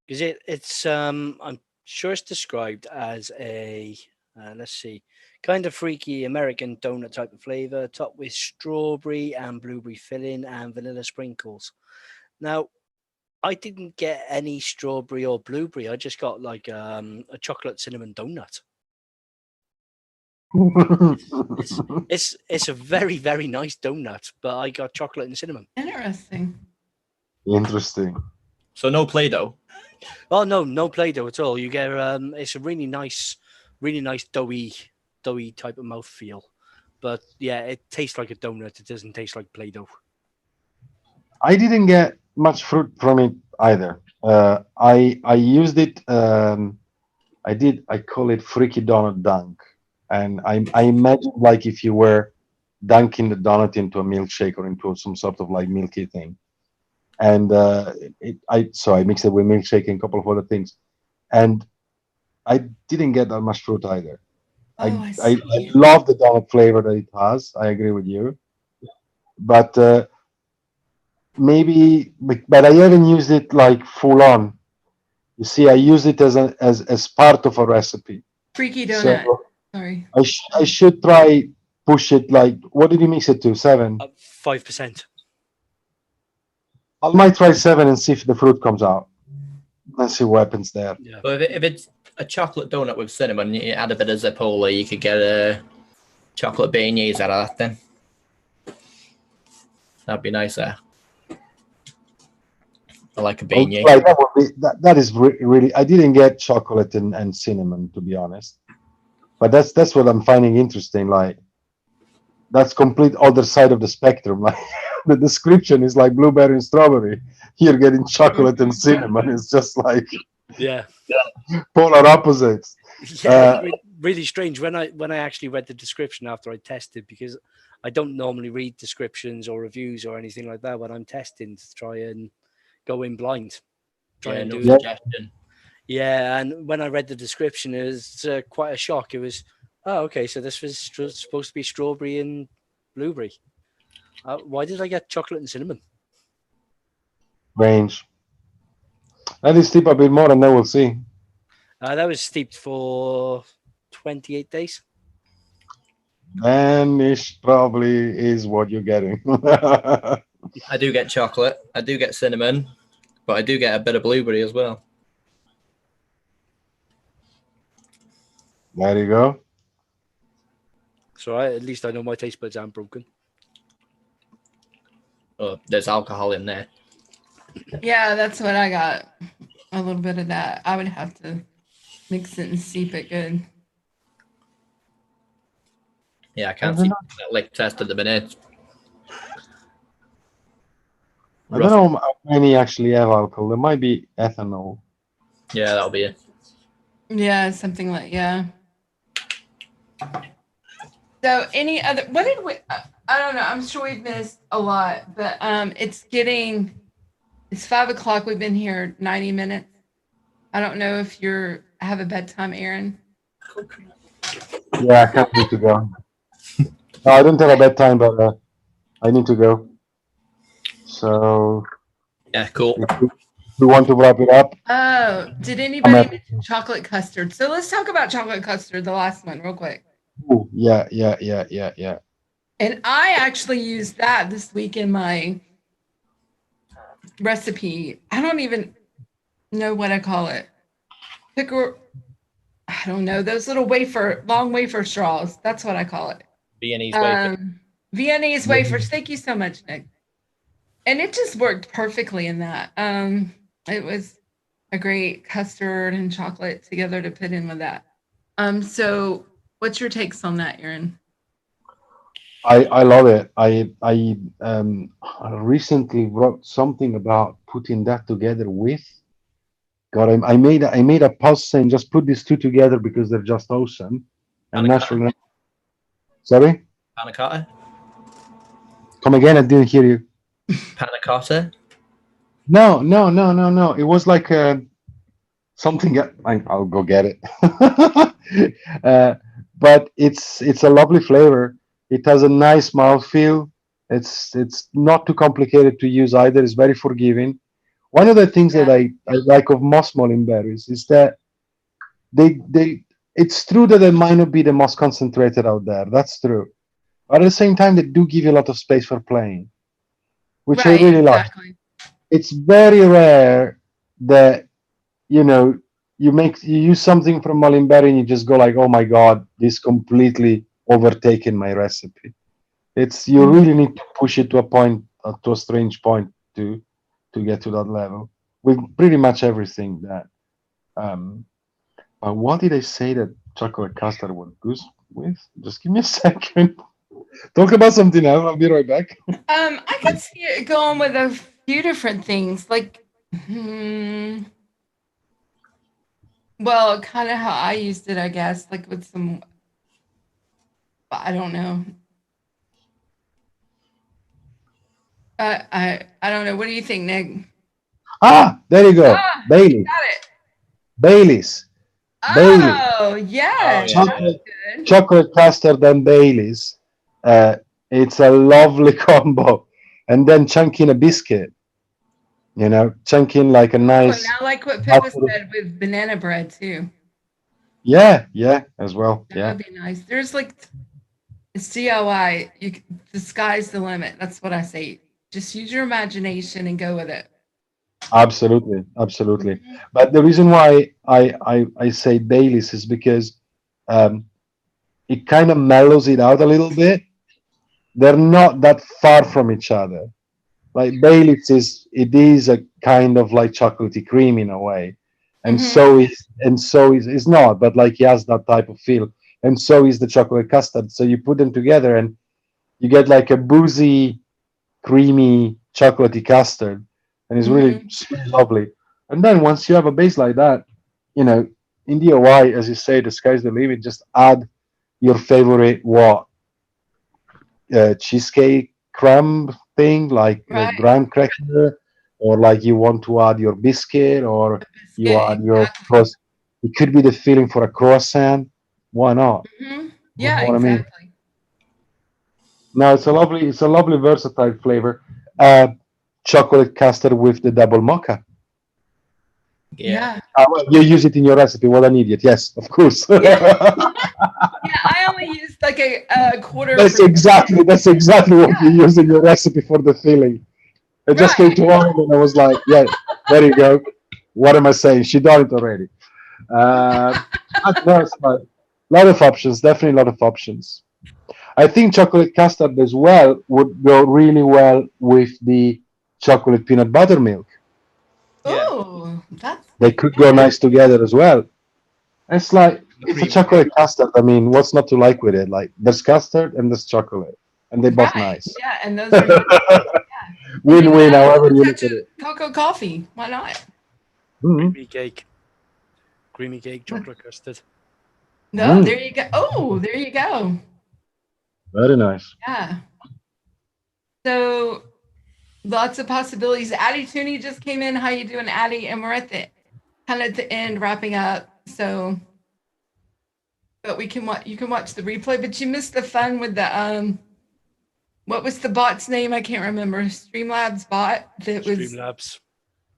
Because it's I'm sure it's described as a let's see, kind of freaky American donut type of flavor, topped with strawberry and blueberry filling and vanilla sprinkles. Now, I didn't get any strawberry or blueberry. I just got like a chocolate cinnamon donut. It's a very, very nice donut, but I got chocolate and cinnamon. Interesting. Interesting. So no Play-Doh. Oh no Play-Doh at all. You get it's a really nice doughy type of mouthfeel. But yeah, it tastes like a donut. It doesn't taste like Play-Doh. I didn't get much fruit from it either. I used it. I call it Freaky Donut Dunk, and I imagine like if you were dunking the donut into a milkshake or into some sort of like milky thing, and I mixed it with milkshake and a couple of other things, and I didn't get that much fruit either. Oh, I see. love the donut flavor that it has. I agree with you, but maybe, but I haven't used it like full on. You see, I use it as part of a recipe. Freaky So donut. Sorry. I should try push it like, what did you mix it to? 7. 5%. I might try 7 and see if the fruit comes out. Let's see what happens there. Yeah. But if it's a chocolate donut with cinnamon, you add a bit of Zapola, you could get a chocolate beignets out of that then. That'd be nice there. I like a beignet. Right, that is really. I didn't get chocolate and cinnamon, to be honest, but that's what I'm finding interesting. Like that's complete other side of the spectrum. Like the description is like blueberry and strawberry. You're getting chocolate and cinnamon. It's just like Yeah. polar opposites. Yeah, really strange. When I actually read the description after I tested, because I don't normally read descriptions or reviews or anything like that when I'm testing to try and go in blind. Suggestion. Yeah, and when I read the description, it was quite a shock. It was, oh, okay, so this was supposed to be strawberry and blueberry. Why did I get chocolate and cinnamon? Range. Let it steep a bit more, and then we'll see. That was steeped for 28 days. Then ish probably is what you're getting. I do get chocolate. I do get cinnamon, but I do get a bit of blueberry as well. There you go. It's all right. At least I know my taste buds aren't broken. Oh, there's alcohol in there. Yeah, that's what I got. A little bit of that. I would have to mix it and steep it good. Yeah, I can't see that lick test at the minute. I don't know how many actually have alcohol. There might be ethanol. Yeah, that'll be it. Yeah, something like, yeah. So any other, what did we, I don't know, I'm sure we've missed a lot, but it's 5 o'clock. We've been here 90 minutes. I don't know if have a bedtime, Aaron. Yeah, I can't need to go. No, I don't have a bedtime, but I need to go. So yeah, cool. If you want to wrap it up? Oh, did anybody mention chocolate custard? So let's talk about chocolate custard, the last one, real quick. Ooh, yeah. And I actually used that this week in my recipe. I don't even know what I call it. I don't know, those little long wafer straws. That's what I call it. Viennese wafer. Viennese wafers. Thank you so much, Nick. And it just worked perfectly in that. It was a great custard and chocolate together to put in with that. So what's your takes on that, Aaron? I love it. I recently wrote something about putting that together with. God, I made a post saying just put these two together because they're just awesome. And naturally, sorry. Panna cotta. Come again? I didn't hear you. Panna cotta. No. It was like something. I'll go get it. But it's a lovely flavor. It has a nice mouthfeel. It's not too complicated to use either. It's very forgiving. One of the things that I like of most Molinberries is that it's true that they might not be the most concentrated out there. That's true. But at the same time, they do give you a lot of space for playing, which I really like. It's very rare that you use something from Molinberry and you just go like, oh my god, this completely overtaken my recipe. You really need to push it to a point, to a strange point to get to that level with pretty much everything that. But what did I say that chocolate custard would go with? Just give me a second. Talk about something else. I'll be right back. I could see it going with a few different things, like, well, kind of how I used it, I guess, like with some, I don't know. I don't know. What do you think, Nick? There you go. Bailey. Got it. Baileys. Oh, yeah. Chocolate custard and Baileys. It's a lovely combo. And then chunking a biscuit. Chunking like a nice. And I like what Pippa said with banana bread too. Yeah, as well. That would be nice. There's like COI. The sky's the limit. That's what I say. Just use your imagination and go with it. Absolutely. But the reason why I say Baileys is because it kind of mellows it out a little bit. They're not that far from each other. Like Baileys is a kind of like chocolatey cream in a way, and so is not, but like he has that type of feel, and so is the chocolate custard. So you put them together and you get like a boozy, creamy chocolatey custard, and it's really lovely. And then once you have a base like that, in DIY, as you say, the sky's the limit. Just add your favorite cheesecake crumb thing, like a graham cracker, or like you want to add your biscuit, or you add your croissant. It could be the filling for a croissant. Why not? Yeah, you know exactly. I mean? No, it's a lovely versatile flavor. Chocolate custard with the double mocha. Yeah. You use it in your recipe. What an idiot! Yes, of course. I only used like a quarter. That's exactly what you use in your recipe for the filling. It just came to mind and I was like, yeah, there you go. What am I saying? She done it already. No, it's fine. Lot of options, definitely a lot of options. I think chocolate custard as well would go really well with the chocolate peanut buttermilk. Oh, they could go nice together as well. It's like it's a chocolate custard. I mean, what's not to like with it? Like there's custard and there's chocolate, and they're both nice. Yeah, and those are win-win. However you look at it. Cocoa coffee. Why not? Creamy cake, chocolate custard. No, there you go. Oh, there you go. Very nice. Yeah. So lots of possibilities. Addie Tooney just came in. How you doing, Addie? And we're at the end, wrapping up. So, but you can watch the replay. But you missed the fun with the what was the bot's name? I can't remember. Streamlabs bot.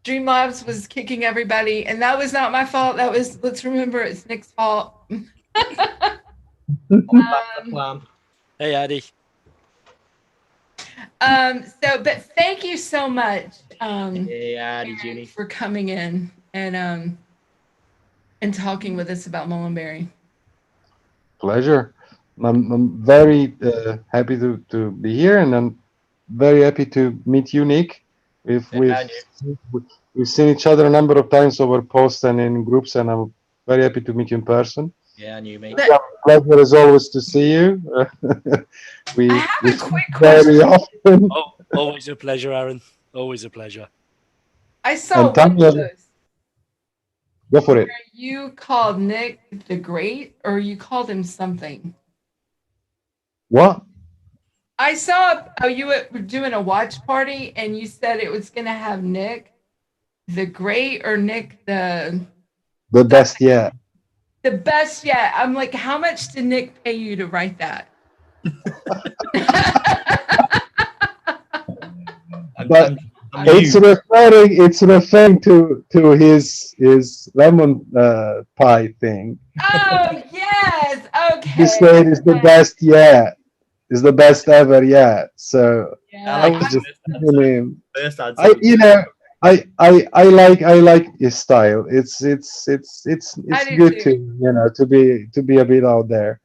Streamlabs was kicking everybody, and that was not my fault. That was, let's remember, it's Nick's fault. Hey, Addie. But thank you so much, Yeah, Aaron, Junie. for coming in and talking with us about Molinberry. Pleasure. I'm very happy to be here, and I'm very happy to meet you, Nick. We've seen each other a number of times over posts and in groups, and I'm very happy to meet you in person. Yeah, and you, mate. Pleasure as always to see you. we I have a quick very question. often. Oh, always a pleasure, Aaron. Always a pleasure. I saw And one Tanya- post Go for it. where you called Nick the Great, or you called him something. What? I saw you were doing a watch party, and you said it was going to have Nick the Great or Nick the Best yet. the best yet. I'm like, how much did Nick pay you to write that? But it's referring to his lemon pie thing. Oh yes, okay. He said it's the best yet. It's the best ever yet. So Yeah. I was just giving him. First answer. I like his style. It's do good too. to to be a bit out there.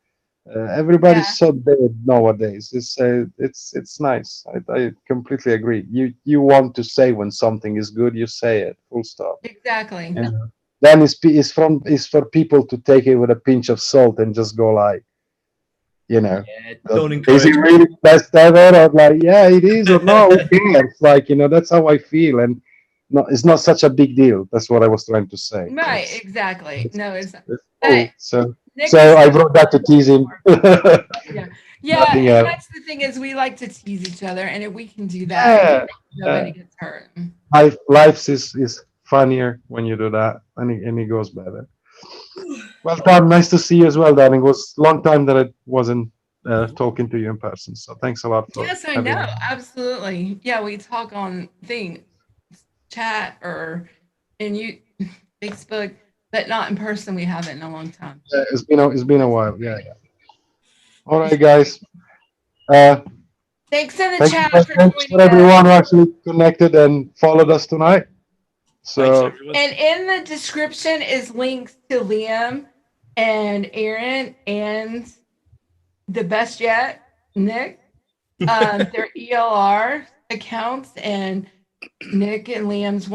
Everybody's Yeah. so dead nowadays. It's nice. I completely agree. You want to say when something is good, you say it. Full stop. Exactly. Yeah. Then it's for people to take it with a pinch of salt and just go like, Yeah, don't is encourage. it really best ever? Or like, yeah, it is or no, who cares? Like, that's how I feel. And no, it's not such a big deal. That's what I was trying to say. Right, It's- exactly. No, it's it's cool. But So Nick so is I so- wrote that to tease him. Yeah, Nothing and else. that's the thing is we like to tease each other, and if we can do that, nobody gets hurt. Life is funnier when you do that, and it goes better. Well, Tom, nice to see you as well, darling. It was a long time that I wasn't talking to you in person, so thanks a lot for Yes, I having know, me. absolutely. Yeah, we talk on chat or in Facebook, but not in person. We haven't in a long time. Yeah, it's been a while. Yeah. All right, guys. Thanks in the Thank chat you for very much joining for us. everyone who actually connected and followed us tonight. Thanks, So everyone. And in the description is links to Liam and Aaron and the best yet, Nick, their ELR accounts, and Nick and Liam's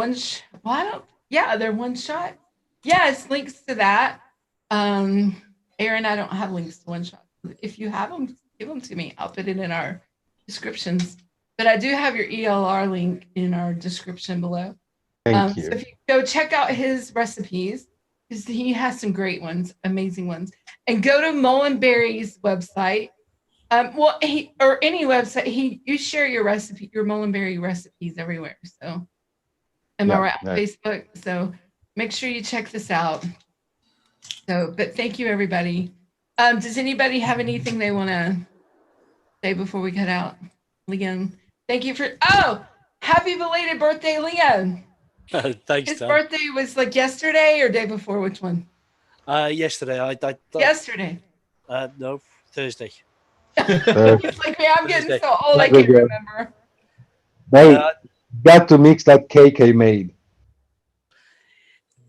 they're one shot. Yes, links to that. Aaron, I don't have links to one shot. If you have them, give them to me. I'll put it in our descriptions. But I do have your ELR link in our description below. thank So you. if you go check out his recipes, because he has some great ones, amazing ones, and go to Molinberry's website. Or any website. You share your recipe, your Molinberry recipes everywhere. So, am I right on Facebook? So make sure you check this out. So, but thank you everybody. Does anybody have anything they want to say before we cut out? Liam, thank you for. Oh, happy belated birthday, Liam. Thanks, His Tom. birthday was like yesterday or day before. Which one? Yesterday, Yesterday. No, Thursday. He's like, man, I'm getting Thursday. so old, I Very can't good. remember. Hey, got to mix that cake I made.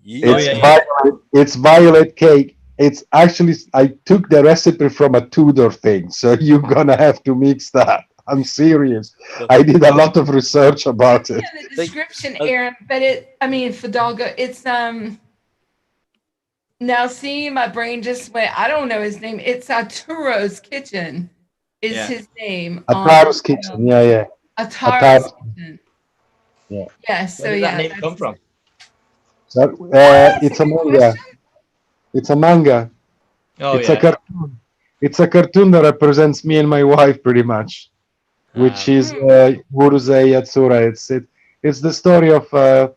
It's violet cake. It's actually, I took the recipe from a Tudor thing, so you're gonna have to mix that. I'm serious. I did a lot of research about it. In the description, Aaron, but Fidalgo, it's now see, my brain just went, I don't know his name. It's Arturo's Kitchen is his name. Ataro's Kitchen, yeah. Ataro's Kitchen. Yeah. Yes, Where did that name come from? So, it's a manga. question. It's a manga. Oh, It's a cartoon. It's a cartoon that represents me and my wife pretty much, which is Urusei Yatsura. It's the story of a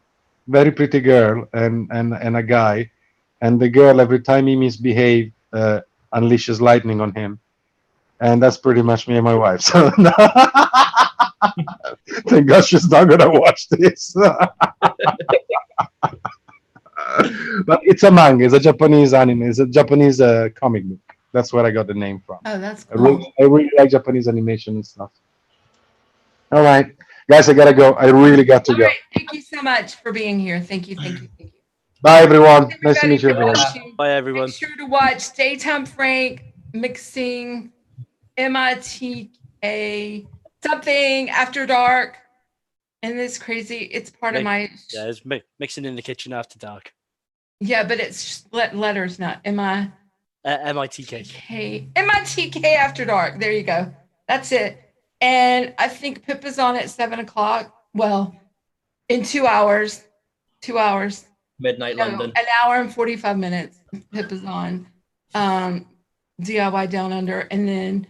very pretty girl and a guy, and the girl every time he misbehaves unleashes lightning on him, and that's pretty much me and my wife. So thank God she's not gonna watch this. But it's a manga. It's a Japanese anime. It's a Japanese comic book. That's where I got the name from. Oh, that's cool. I really like Japanese animation and stuff. All right, guys, I gotta go. I really got to All go. right. Thank you so much for being here. Thank you. Thank you. Thank you. Bye, everyone. Thanks, Nice to meet you, everybody, everyone. for watching. Bye, everyone. Make sure to watch Daytime Frank mixing MITK something after dark. And it's crazy. It's part of my. Yeah, it's mixing in the kitchen after dark. Yeah, but it's just letters, not MITK. MITK after dark. There you go. That's it. And I think Pip is on at 7:00. Well, in 2 hours. 2 hours. Midnight No, London. an hour and 45 minutes. Pip is on DIY Down Under. And then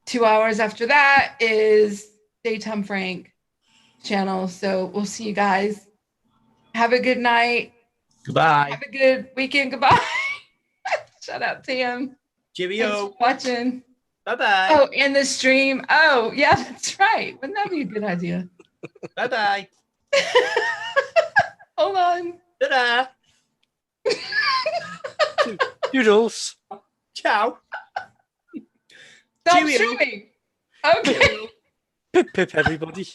2 hours after that is Daytime Frank channel. So we'll see you guys. Have a good night. Goodbye. Have a good weekend. Goodbye. Shout out Tim. Thanks Cheerio. for watching. Bye-bye. Oh, and the stream. Oh, yeah, that's right. Wouldn't that be a good idea? Bye-bye. Hold on. Ta-da. Doodles. Ciao. Stop Cheerio. streaming. Okay. Pip, everybody.